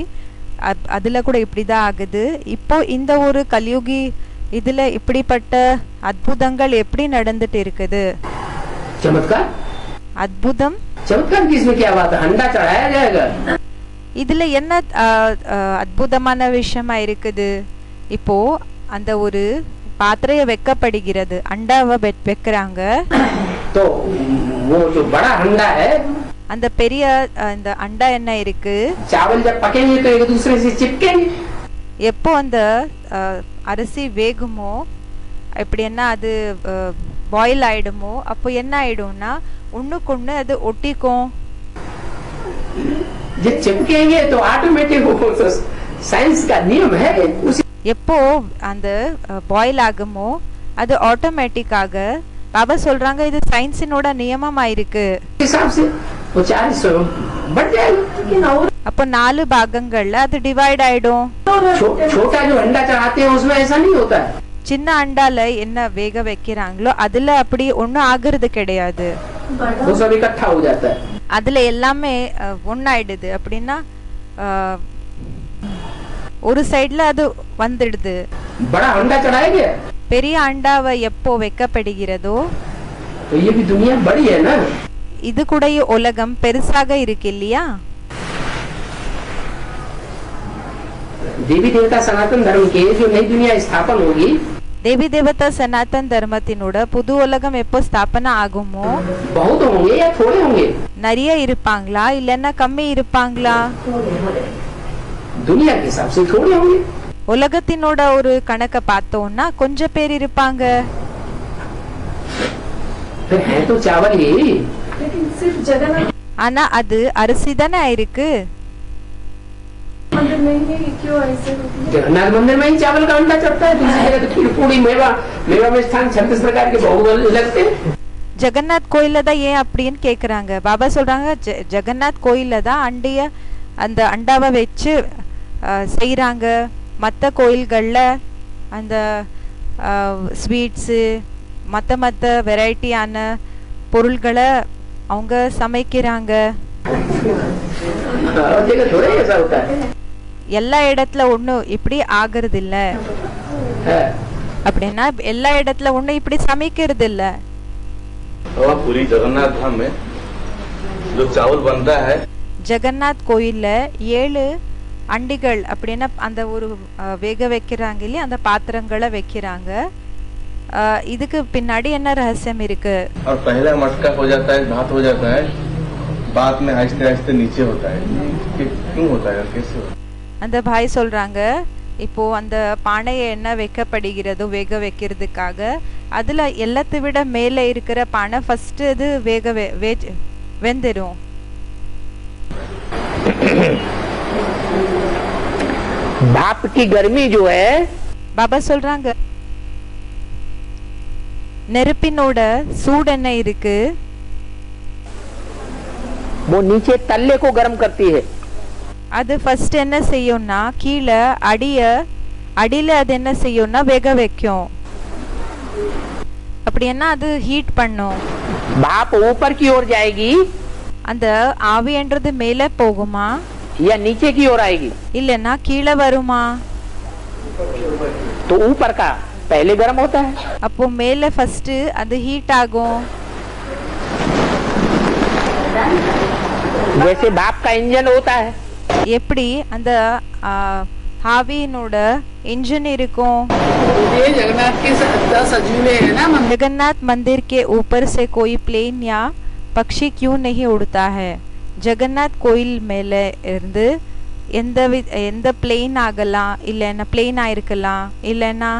அதுல கூட இப்படிதான் ஆகுது. இப்போ இந்த ஒரு கலியுகி இதுல இப்படிப்பட்ட அற்புதங்கள் எப்படி நடந்துட்டு இருக்குது? चमत्कार அற்புதம் चमत्कार किसमें क्या बात है? अंडा चढ़ाया जाएगा। இதுல என்ன அற்புதமான விஷயமா இருக்குது? இப்போ அந்த ஒரு பாத்திரைய வைக்கப்படுகிறது, அண்டாவை வைக்கிறாங்க. तो वो जो बड़ा अंडा है, அந்த பெரிய இந்த அண்டா என்ன இருக்கு, चावल जब पकेंगे तो एक दूसरे से चिपकेंगे। எப்போ அந்த அரிசி வேகுமோ இப்படி என்ன அது பாயில் ஆயிடுமோ அப்போ என்ன ஆயிடும்னா ஒண்ணுக்கொண்ணு அது ஒட்டிக்கும். जब चिपकेंगे तो ऑटोमेटिक वो साइंस का नियम है। எப்போ அந்த பாயில் ஆகுமோ அது ஆட்டோமேட்டிக்காக பாபா சொல்றாங்க இது சயின்ஸினோட நியமமா இருக்கு. हिसाब से वो 400 बढ़ जाएगा। அப்போ 4 பாகங்கள்ல அது டிவைட் ஆயிடும். छोटा जो अंडा चढ़ाते हैं उसमें ऐसा नहीं होता है। சின்ன அண்டால என்ன வேக வைக்கிறாங்களோ அதுல அப்படி ஒண்ணு ஆகுறது கிடையாது. वो सब इकट्ठा हो जाता है। அதுல எல்லாமே ஒண்ணாயிடுது. அப்படின்னா ஒரு சைடுல அது வந்துடுது. बड़ा अंडा चढ़ाएंगे பெரிய அண்டாவை எப்போ வைக்கப்படுகிறதோ तो ये भी दुनिया बड़ी है ना। இது கூட உலகம் பெருசாக இருக்கு இல்லையா? देवी देवता सनातन धर्म के जो नई दुनिया स्थापन होगी, தேவி தேவதா சனாதன் தர்மத்தினோட புது உலகம் எப்போ ஸ்தாபனா ஆகுமோ बहुत होंगे या थोड़े होंगे? நிறைய இருப்பாங்களா இல்லன்னா கம்மி இருப்பாங்களா? दुनिया के हिसाब से थोड़े होंगे। உலகத்தினோட ஒரு கணக்க பார்த்தோம்னா கொஞ்சம் பேர் இருப்பாங்க. फिर है तो चावल ही। लेकिन सिर्फ जगन्नाथ ஆனா அது अरिसी தானே இருக்கு. मंदिर में ही क्यों ऐसे होती है? जगन्नाथ मंदिर में ही चावल का अंडा चढ़ता है, दूसरी जगह तो खीर पूरी मेवा मेवा में स्थान 36 प्रकार के भोग लगते हैं। ஜெகநாத் கோயில்ல தான் ஏன் அப்படின்னு கேக்குறாங்க. பாபா சொல்றாங்க ஜெகநாத் கோயில்ல தான் அந்த அண்டாவை வச்சு செய்யறாங்க. மற்ற கோயில்கள்ல அந்த ஸ்வீட்ஸு மற்ற வெரைட்டியான பொருள்களை அவங்க சமைக்கிறாங்க. எல்லா இடத்துல ஒண்ணும் இப்படி ஆகிறது இல்ல. அப்படின்னா எல்லா இடத்துல ஒண்ணும் இப்படி சமைக்கிறது இல்ல. पूरी जगन्नाथ धाम में जो चावल बनता है, ஜெகநாத் கோயில்ல 7 அண்டிகள் அப்படின்னா அந்த ஒரு வேக வைக்கிறாங்க இல்லையா, அந்த பாத்திரங்களை வைக்கிறாங்க. இதுக்கு பின்னாடி என்ன ரகசியம் இருக்கு? और पहला मटका हो जाता है, भात हो जाता है, बाद में आहिस्ते आहिस्ते नीचे होता है। क्यों होता है, कैसे होता है? அந்த பாய் சொல்றாங்க இப்போ அந்த பானையை என்ன வைக்கப்படுகிறதோ வேக வைக்கிறதுக்காக அதுல எல்லாத்தை விட மேலே இருக்கிற பானை ஃபர்ஸ்ட் அது வெந்துடும். भाप की गर्मी जो है பாபா சொல்றாங்க நெருப்பினோட சூடு என்ன இருக்கு, वो नीचे तल्ले को गर्म करती है. அது ஃபர்ஸ்ட் என்ன செய்யும்னா கீழே அடியில அது என்ன செய்யும்னா வேக வைக்கும். அப்படின்னா அது ஹீட் பண்ணும். भाप ऊपर की ओर जाएगी அந்த ஆவின்றது மேலே போகுமா या नीचे की ओर आएगी? இல்லனா கீழே வருமா? तो ऊपर का पहले गर्म होता है. அப்போ மேலே ஃபர்ஸ்ட் அது ஹீட் ஆகும். जैसे भाप का इंजन होता है. எப்படி அந்த ஆவியினோட इंजन இருக்கும். ये जगन्नाथ के 10 अजूबे है ना मंदिर. जगन्नाथ मंदिर के ऊपर से कोई प्लेन या पक्षी क्यों नहीं उड़ता है? ஜெகநாத் கோயில் மேலே இருந்து எந்த பிளெயின் ஆகலாம், இல்லைன்னா பிளெயினாக இருக்கலாம், இல்லைன்னா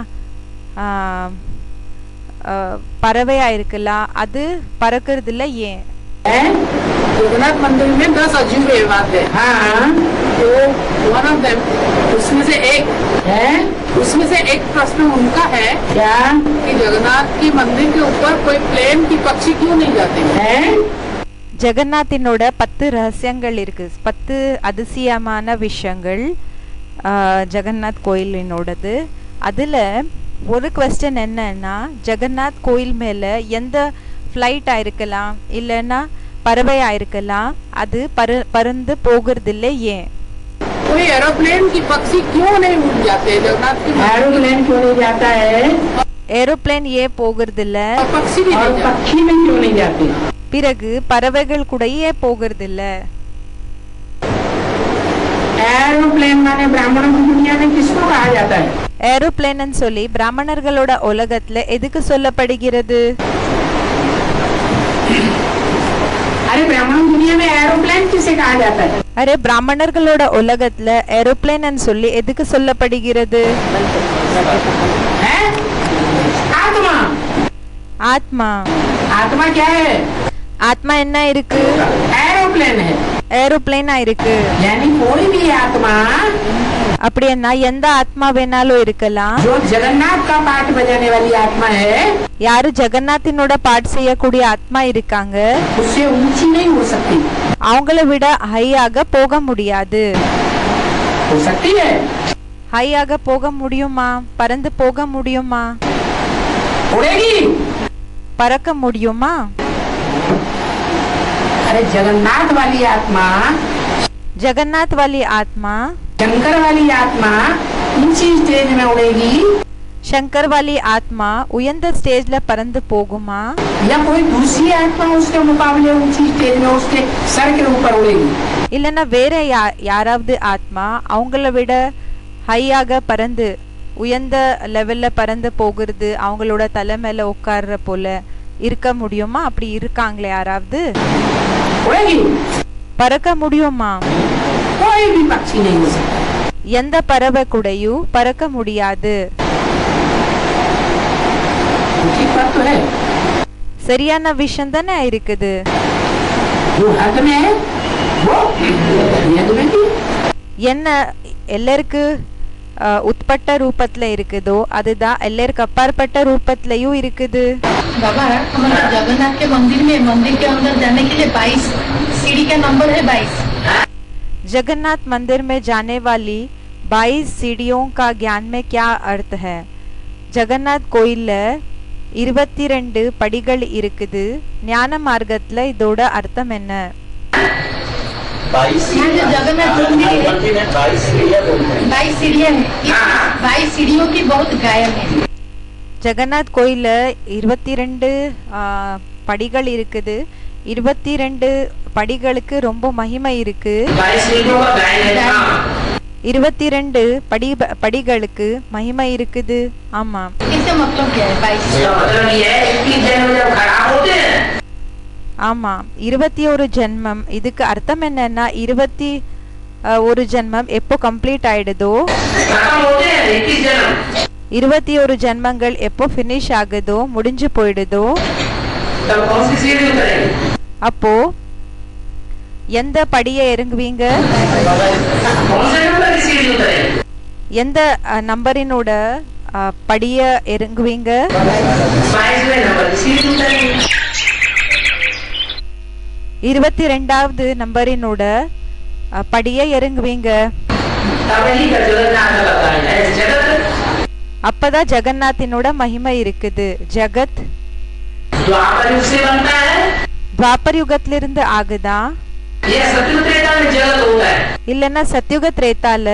பறவையாக இருக்கலாம், அது பறக்கிறதுல ஏன்? जगन्नाथ मंदिर में 10 अजूबे बात है. हाँ, तो वन ऑफ देम उसमें से एक प्रश्न उनका है क्या कि जगन्नाथ की मंदिर के ऊपर कोई प्लेन की पक्षी क्यों नहीं जाते हैं? ஜெகநாத்தினோட 10 ரகசியங்கள் இருக்கு, 10 அதிசயமான விஷயங்கள் ஜெகநாத் கோயிலினோடது. அதுல ஒரு क्वेश्चन என்னன்னா ஜெகநாத் கோயில் மேல எந்த ஃப்ளைட் ஆயிருக்கலாம், இல்லைன்னா பறவை ஆயிருக்கலாம், அது பறந்து போகிறதில்ல ஏன்? कोई एरोप्लेन की पक्षी क्यों नहीं उड़ जाते? जगन्नाथ की एरोप्लेन क्यों नहीं जाता है? ஏரோப்ளேன் ஏன் போகிறதில்ல, पक्षी भी क्यों नहीं जाते? பிறகு பறவைகள் கூட ஏன் போகிறதில்ல? एरोप्लेन माने ब्राह्मणों की दुनिया में किसको कहा जाता है? ஏரோப்ளேன் சொல்லி பிராமணர்களோட உலகத்துல எதுக்கு சொல்லப்படுகிறது? अरे ब्राह्मण दुनिया में एरोप्लेन किसे कहा जाता है? அரே பிராமணர்களோட உலகத்துல ஏரோப்ளேன் சொல்லி எதுக்கு சொல்லப்படுகிறது? आत्मा. ஆத்மா. आत्मा क्या है? ஆத்மா என்ன இருக்கு? एरोप्लेन है. ஏரோப்ளேனா இருக்கு. यानी कोई भी आत्मा அப்படின்னா எந்த ஆத்மா வேணாலும் இருக்கலாம். जो जगन्नाथ का पाठ बजाने वाली आत्मा है, யாரு ஜெகநாத்தினோட பாட் செய்யக்கூடிய ஆத்மா இருக்காங்க, उससे ऊंची नहीं हो सकती. அவங்கள விட ஹையாக போக முடியாது. हो सकती है? ஹையாக போக முடியுமா? பறந்து போக முடியுமா? उड़ेगी? பறக்க முடியுமா? अरे जगन्नाथ वाली आत्मा, ஜெகநாத் वाली आत्मा, शंकर वाली आत्मा ऊंची स्टेज में उड़ेगी शंकर वाली आत्मा उयर्ந்த ஸ்டேஜ்ல பறந்து போகுமா? या कोई दूसरी आत्मा उसके मुकाबले ऊंची स्टेज में उसके सर के ऊपर उड़ेगी? இல்லனா வேற யாராவது ஆத்மா அவங்கள விட ஹையாக பறந்து உயர்ந்த லெவல்ல பறந்து போகிறது, அவங்களோட தலை மேல உட்கார்ற போல இருக்க முடியுமா? அப்படி இருக்காங்களே யாராவது? उड़ेगी? பறக்க முடியுமா? कोई भी पक्षी नहीं हो सकता. எந்த பறவை கூடயும் பறக்க முடியாது. ठीक बात तो है. சரியான விஷயம் தானே இருக்குது. जो हद में है वो यद में भी என்ன எல்லாருக்கு உட்பட்ட ரூபத்துல இருக்குதோ அதுதான் எல்லாருக்கு அப்பாற்பட்ட ரூபத்திலயும் இருக்குது. बाबा हमारे जगन्नाथ के मंदिर के अंदर जाने के लिए 22 सीढ़ी का नंबर है 22. जगन्नाथ मंदिर में जाने वाली 22 सीढ़ियों का ज्ञान में क्या अर्थ है? जगन्नाथ கோயில்ல 22 படிகள் இருக்குது. ஞான மார்க்கத்துல இதோட அர்த்தம் என்ன? 22 सीढ़ियों की बहुत गायब है. ஜெகநாத் கோயில்ல 22 படிகள் இருக்குது. 22 படிகளுக்கு ரொம்ப மகிமை இருக்கு. 22 படிகளுக்கு மகிமை இருக்குது. ஆமா. इसका मतलब क्या है 22? ஆமா 21 ஜென்மம். இதுக்கு அர்த்தம் என்னன்னா 21 ஜென்மம் எப்போ கம்ப்ளீட் ஆயிடுதோ 21 ஜென்மங்கள் எப்போ ஃபினிஷ் ஆகுதோ முடிஞ்சு போயிடுதோ तब कौन सी सीढ़ी उतरेंगे? அப்போ எந்த படியை இறங்குவீங்க? कौन से नंबर की सीढ़ी उतरेंगे? எந்த நம்பரினோட படிய இறங்குவீங்க? 22वें नंबर की सीढ़ी उतरेंगे। 22வது நம்பரினோட படிய இறங்குவீங்க. तब ही का जगन्नाथ बताया है जगत। அப்பதான் ஜெகநாத்தினோட மகிமை இருக்குது. ஜகத் द्वापर युग से बनता है। துவாபர் யுகத்திலிருந்து ஆகுதா? यह सतयुग त्रेता में जगत होता है। இல்லன்னா சத்யுக திரேதால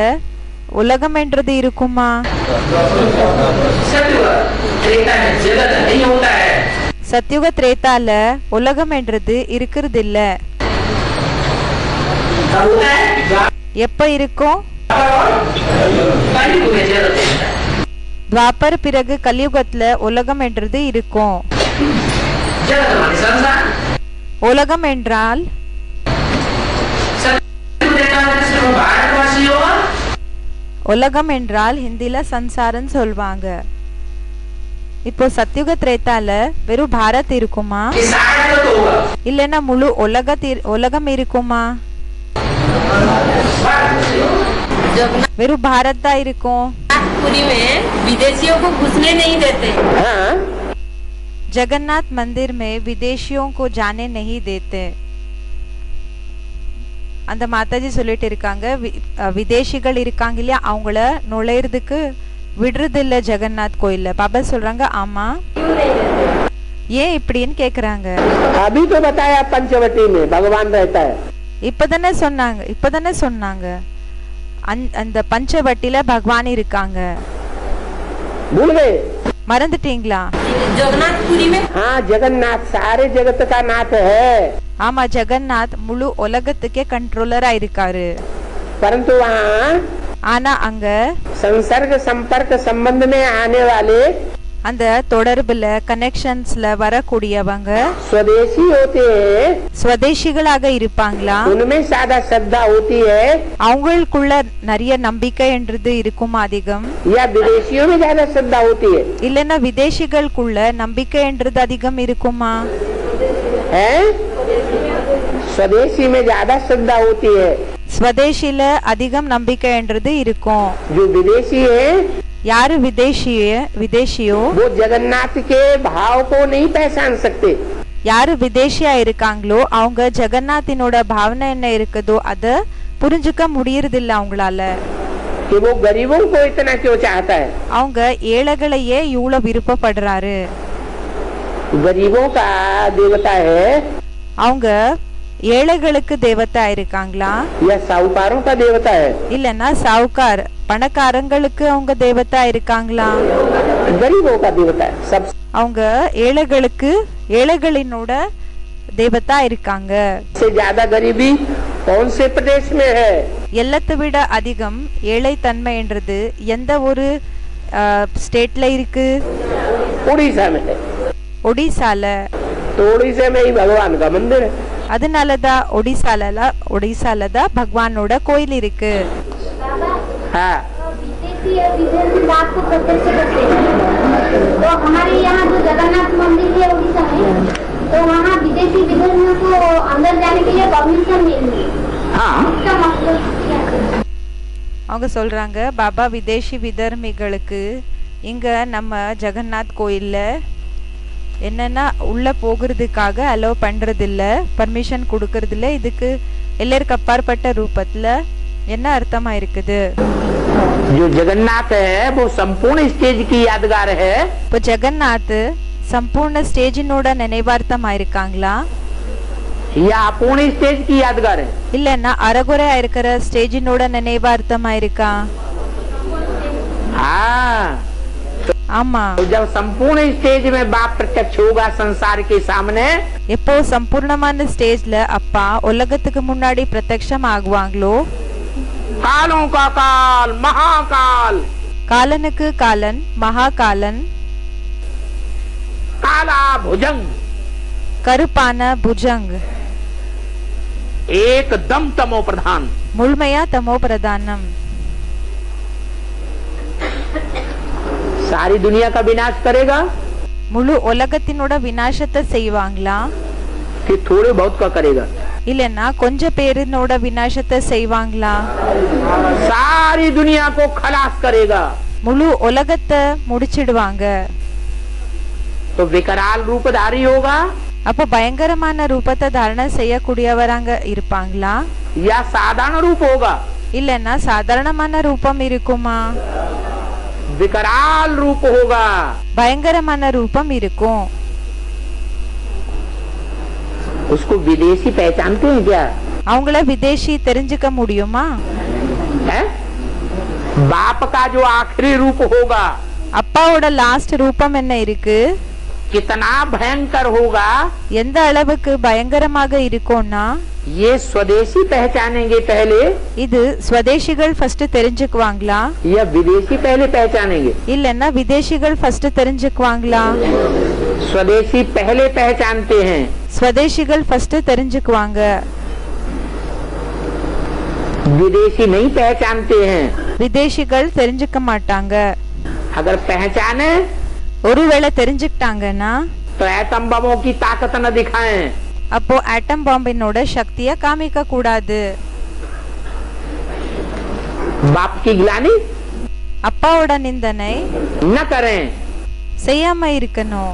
உலகம் என்றது இருக்குமா? सतयुग त्रेता में जगत नहीं होता है। சத்யுக திரேதால உலகம் என்றது இருக்கிறது இல்ல. कब होता है? எப்ப இருக்கும்? कलयुग में जगत होता है। துவாபர் பிறகு கலியுகத்துல உலகம் என்றது இருக்கும். जगत माने संसार। உலகம் என்றால் सतयुग त्रेता में सिर्फ भारतवासी होगा। உலகம் என்றால் ஹிந்தில சன்சாரன்னு சொல்வாங்க. இப்போ சத்யுக திரேதால வெறும் பாரத் இருக்குமா? ये सारा जगत होगा। இல்லன்னா முழு உலகம் இருக்குமா? வெறும் பாரத் தான் இருக்கும். पुरी में विदेशियों को घुसने नहीं देते। जगन्नाथ मंदिर में विदेशियों को जाने नहीं देते. அந்த மாதாஜி சொல்லிட்டு இருக்காங்க, விதேசிகள் இருக்காங்க இல்லையா, அவங்கள நுழையிறதுக்கு விடுறது இல்ல ஜெகநாத் கோயில்ல. பாபா சொல்றாங்க ஆமா, ஏன் இப்படின்னு கேக்குறாங்க. अभी तो बताया पंचवटी में भगवान रहता है। இப்பதானே சொன்னாங்க அந்த பஞ்சவட்டில பகவான் இருக்காங்க. भूल गए? மறந்துட்டீங்களா? जगन्नाथपुरी में हाँ, जगन्नाथ सारे जगत का नाथ है। ஆமா, ஜெகநாத் முழு உலகத்துக்கே கண்ட்ரோலரா இருக்காரு. परंतु वहाँ ஆனா அங்க संसर्ग संपर्क संबंध में आने वाले அந்த தொடர்புல கனெக்ஷன்ஸ்ல வரக்கூடியவங்க स्वदेशी होते हैं। ஸ்வதேசிகளாக இருப்பாங்களா? उनमें ज्यादा श्रद्धा होती है அவங்களுக்குள்ள நிறைய நம்பிக்கை என்றது இருக்குமா அதிகம்? या विदेशियों में ज्यादा श्रद्धा होती है? இல்லன்னா விதேசிகளுக்குள்ள நம்பிக்கை என்றது அதிகம் இருக்குமா? है स्वदेशी में ज्यादा श्रद्धा होती है। ஸ்வதேசில அதிகம் நம்பிக்கை என்றது இருக்கும். जो विदेशी है யாரு விதேசியோ वो जगन्नाथ के भाव को नहीं पहचान सकते। யாரு விதேசியா இருக்காங்களோ அவங்க ஜெகநாத்தினோட பாவனை என்ன இருக்குதோ அத புரிஞ்சுக்க முடியறது இல்ல அவங்களால. कि वो गरीबों को इतना क्यों चाहता है? அவங்க ஏழைகளையே இவ்வளவு விருப்பப்படுறாரு. गरीबों का देवता है அவங்க ஏழைகளுக்கு தேவதா இருக்காங்களா? या साहूकारों का देवता है? இல்லன்னா சாவுக்கார் பணக்காரங்களுக்கு அவங்க தேவதா இருக்காங்களா? गरीबों का देवता है। सब அவங்க ஏழைகளினோட தேவதா இருக்காங்க. से ज्यादा गरीबी कौन से प्रदेश में है? எல்லாத்தை விட அதிகம் ஏழை தன்மை என்றது எந்த ஒரு ஸ்டேட்ல இருக்கு? उड़ीसा में है। ஒடிசால. तो उड़ीसा में ही भगवान का मंदिर है। அதனாலதான் ஒடிசாலதான் பகவானோட கோயில் இருக்கு. हाँ, विदेशी और विदेशी बात को प्रत्यक्ष करते हैं। तो हमारे यहाँ जो जगन्नाथ मंदिर है उड़ीसा में, तो वहाँ विदेशी विदेशियों को अंदर जाने के लिए परमिशन मिलेगी। हाँ, इसका मतलब क्या है? அவங்க சொல்றாங்க, பாபா விதேசி விதர்மிகளுக்கு இங்க நம்ம ஜெகநாத் கோயில்ல என்னன்னா உள்ள போகிறதுக்காக அலோவ் பண்றது இல்ல, பர்மிஷன் கொடுக்கறது இல்ல. இதுக்கு எல்லாருக்கு அப்பாற்பட்ட ரூபத்துல என்ன அர்த்தமா இருக்குது? जो जगन्नाथ है वो संपूर्ण स्टेज की यादगार है। இப்போ ஜெகநாத் சம்பூர்ண ஸ்டேஜினோட நினைவார்த்தமா இருக்காங்களா? या पूर्ण स्टेज की यादगार है? இல்லன்னா அறகுறையா இருக்கிற ஸ்டேஜினோட நினைவார்த்தமா இருக்கா? हाँ, ஆமா. तो जब संपूर्ण स्टेज में बाप प्रत्यक्ष होगा संसार के सामने, எப்போ சம்பூர்ணமான ஸ்டேஜ்ல அப்பா உலகத்துக்கு முன்னாடி பிரத்யக்ஷம் ஆகுவாங்களோ, कालों का काल महाकाल, காலனுக்கு காலன் மகாகாலன், काला भुजंग, கருப்பான புஜங், एकदम तमो प्रधान, முழுமையா தமோ பிரதானம். सारी दुनिया का विनाश करेगा முழு உலகத்தினோட விநாசத்தை செய்வாங்களா कि थोड़े बहुत का करेगा? இல்லனா கொஞ்ச பேரினோட விநாசத்தை செய்வாங்களா? सारी दुनिया को खलास करेगा। முழு உலகத்தை முடிச்சிடுவாங்க। तो विकराल रूपधारी होगा அப்போ பயங்கரமான ரூபத்தை தாரணை செய்யக்கூடியவராங்க இருப்பாங்களா? या साधारण रूप होगा? இல்லனா சாதாரணமான ரூபம் இருக்குமா? विकराल रूप होगा। பயங்கரமான ரூபம் இருக்கும்। उसको विदेशी पहचानते हैं क्या? அவங்கள விதேசி தெரிஞ்சுக்க முடியுமா? है? बाप का जो आखिरी रूप होगा அப்பாவோட லாஸ்ட் ரூபம் என்ன இருக்கு? कितना भयंकर होगा? எந்த அளவுக்கு பயங்கரமாக இருக்கும்னா ये स्वदेशी पहचानेंगे पहले இது ஸ்வதேசிகள் ஃபர்ஸ்ட் தெரிஞ்சுக்குவாங்களா? या विदेशी पहले पहचानेंगे? இல்லன்னா விதேசிகள் ஃபர்ஸ்ட் தெரிஞ்சுக்குவாங்களா? स्वदेशी पहले पहचानते हैं। ஸ்வதேசிகள் ஃபர்ஸ்ட் தெரிஞ்சுக்குவாங்க। विदेशी नहीं पहचानते हैं। விதேசிகள் தெரிஞ்சுக்க மாட்டாங்க। अगर पहचाने ஒருவேளை தெரிஞ்சுக்கிட்டாங்கன்னா तो एटम बमों की ताकत न दिखाएं। அப்போ ஆட்டம் பாம்பினோட சக்தியை காமிக்க கூடாது। बाप की गिलानी அப்பாவோட நிந்தனை न करें। செய்யாம இருக்கணும்।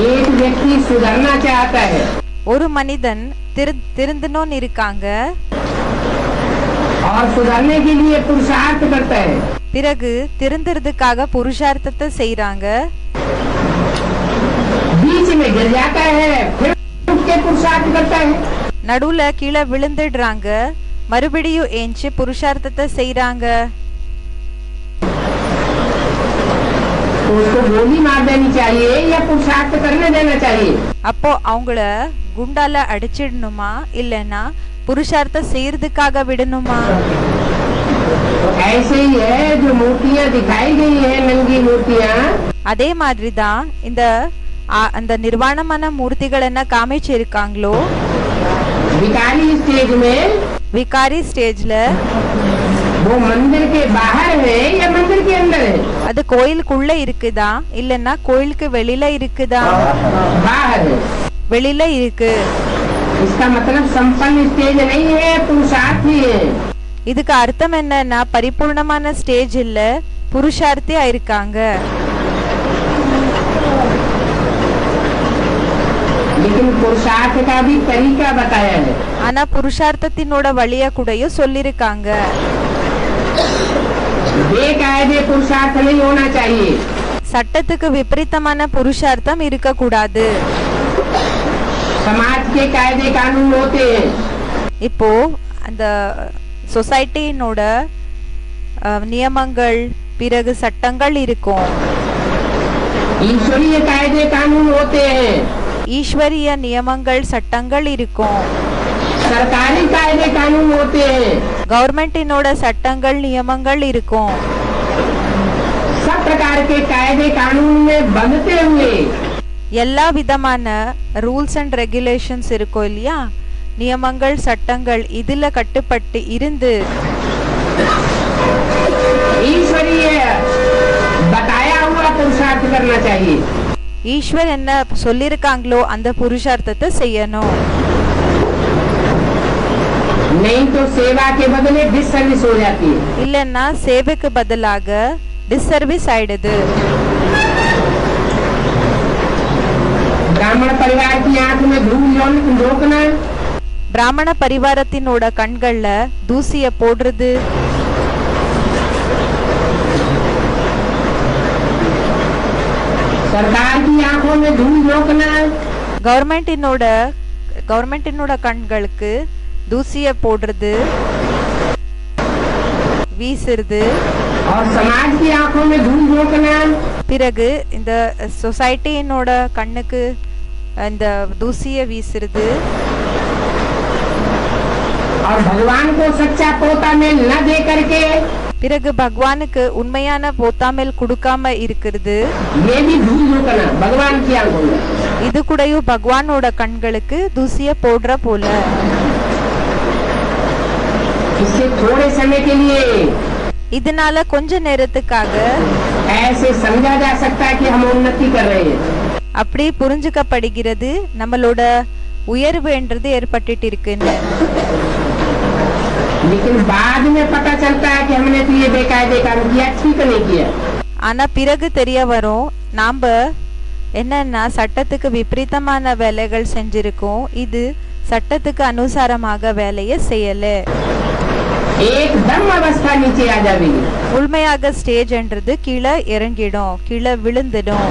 एक व्यक्ति सुधरना चाहता है ஒரு மனிதன் திருந்தணும்னு இருக்காங்க और सुधरने के लिए पुरुषार्थ करता है। பிறகு திருந்துறதுக்காக புருஷார்த்தத்தை செய்றாங்க। बीच में गिर जाता है फिर उठ के पुरुषार्थ करता है। நடுவுல கீழே விழுந்துடுறாங்க, மறுபடியும் ஏஞ்சி புருஷார்த்தத்தை செய்றாங்க। तो उसको गोली मार देनी चाहिए या पुरुषार्थ करने देना चाहिए? அப்போ அவங்கள குண்டால அடிச்சிடணுமா இல்லனா புருஷார்த்தம் செய்யறதுக்காக விடணுமா? ऐसे ही है जो मूर्तियाँ दिखाई गई है, नंगी मूर्तियाँ, அதே மாதிரி தான் இந்த அந்த நிர்வாணமான மூர்த்திகள் என்ன காமிச்சிருக்காங்களோ विकारी स्टेज में, விகாரி ஸ்டேஜ்ல वो मंदिर के बाहर है या मंदिर के अंदर है? அது கோயிலுக்குள்ள இருக்குதா இல்லனா கோயிலுக்கு வெளியில இருக்குதா? बाहर है। வெளியில இருக்கு। इसका मतलब संपन्न स्टेज नहीं है, पुरुषार्थ ही है। இதுக்கு அர்த்தம் என்னன்னா பரிபூர்ணமான ஸ்டேஜ் இல்ல, புருஷார்த்தியா இருக்காங்க। लेकिन पुरुषार्थ का भी तरीका बताया है। ஆனா புருஷார்த்தத்தினோட வழிய கூடயும் சொல்லிருக்காங்க। बेकायदे पुरुषार्थ नहीं होना चाहिए। சட்டத்துக்கு விபரீதமான புருஷார்த்தம் இருக்க கூடாது। समाज के कायदे कानून होते हैं। இப்போ அந்த சொசைட்டினோட நியமங்கள் பிறகு சட்டங்கள் இருக்கும்। ईश्वरीय कायदे कानून होते हैं। ஈஸ்வரிய நியமங்கள் சட்டங்கள் இருக்கும்। सरकारी कायदे कानून होते हैं। கவர்மெண்டினோட சட்டங்கள் நியமங்கள் இருக்கும்। सब प्रकार के कायदे कानून में बंधते हुए எல்லா விதமான ரூல்ஸ் அண்ட் ரெகுலேஷன்ஸ் இருக்கும் இல்லையா, நியமங்கள் சட்டங்கள் இதுல கட்டுப்பட்டு இருந்து ईश्वरीय बताया हुआ पुरुषार्थ करना चाहिए। ஈஸ்வர் என்ன சொல்லிருக்காங்களோ அந்த புருஷார்த்தத்தை செய்யணும்। नहीं तो सेवा के बदले डिसर्विस हो जाती है। இல்லன்னா சேவைக்கு பதிலாக டிஸ்சர்வீஸ் ஆயிடுது। ब्राह्मण परिवार की आंख में धूल रोकना, பிராமண பரிவாரத்தினோட கண்கள்ல தூசிய போடுறது, सरकार की आंखों में धूल रोकना, கவர்மெண்டினோட கண்களுக்கு தூசிய போடுறது, வீசுறது, और समाज की आंखों में धूल रोकना, பிறகு இந்த சொசைட்டினோட கண்ணுக்கு இந்த தூசிய வீசுறது, और भगवान को सच्चा पोता में न दे करके பிறகு பகவானுக்கு உண்மையான போத்தாமல் கொடுக்காம இருக்கிறது, ये भी धूल रोकना भगवान की आंखों में। இது கூடயும் பகவானோட கண்களுக்கு தூசிய போடுற போல। इससे थोड़े समय के लिए இதனால கொஞ்ச நேரத்துக்காக ऐसे समझा जा सकता है कि हम उन्नति कर रहे हैं। அப்படி புரிஞ்சுக்கப்படுகிறது நம்மளோட உயர்வு என்றது ஏற்பட்டுட்டு இருக்குன்னு. लेकिन बाद में पता चलता है कि हमने तो ये बेकायदे काम किया, ठीक नहीं किया। ஆனா பிறகு தெரிய வரும் நாம என்னன்னா சட்டத்துக்கு விபரீதமான வேலைகள் செஞ்சிருக்கோம், இது சட்டத்துக்கு அனுசாரமாக வேலையை செய்யல. एकदम अवस्था नीचे आ जाएगी। உண்மையாக ஸ்டேஜ் என்றது கீழே இறங்கிடும், கீழே விழுந்துடும்.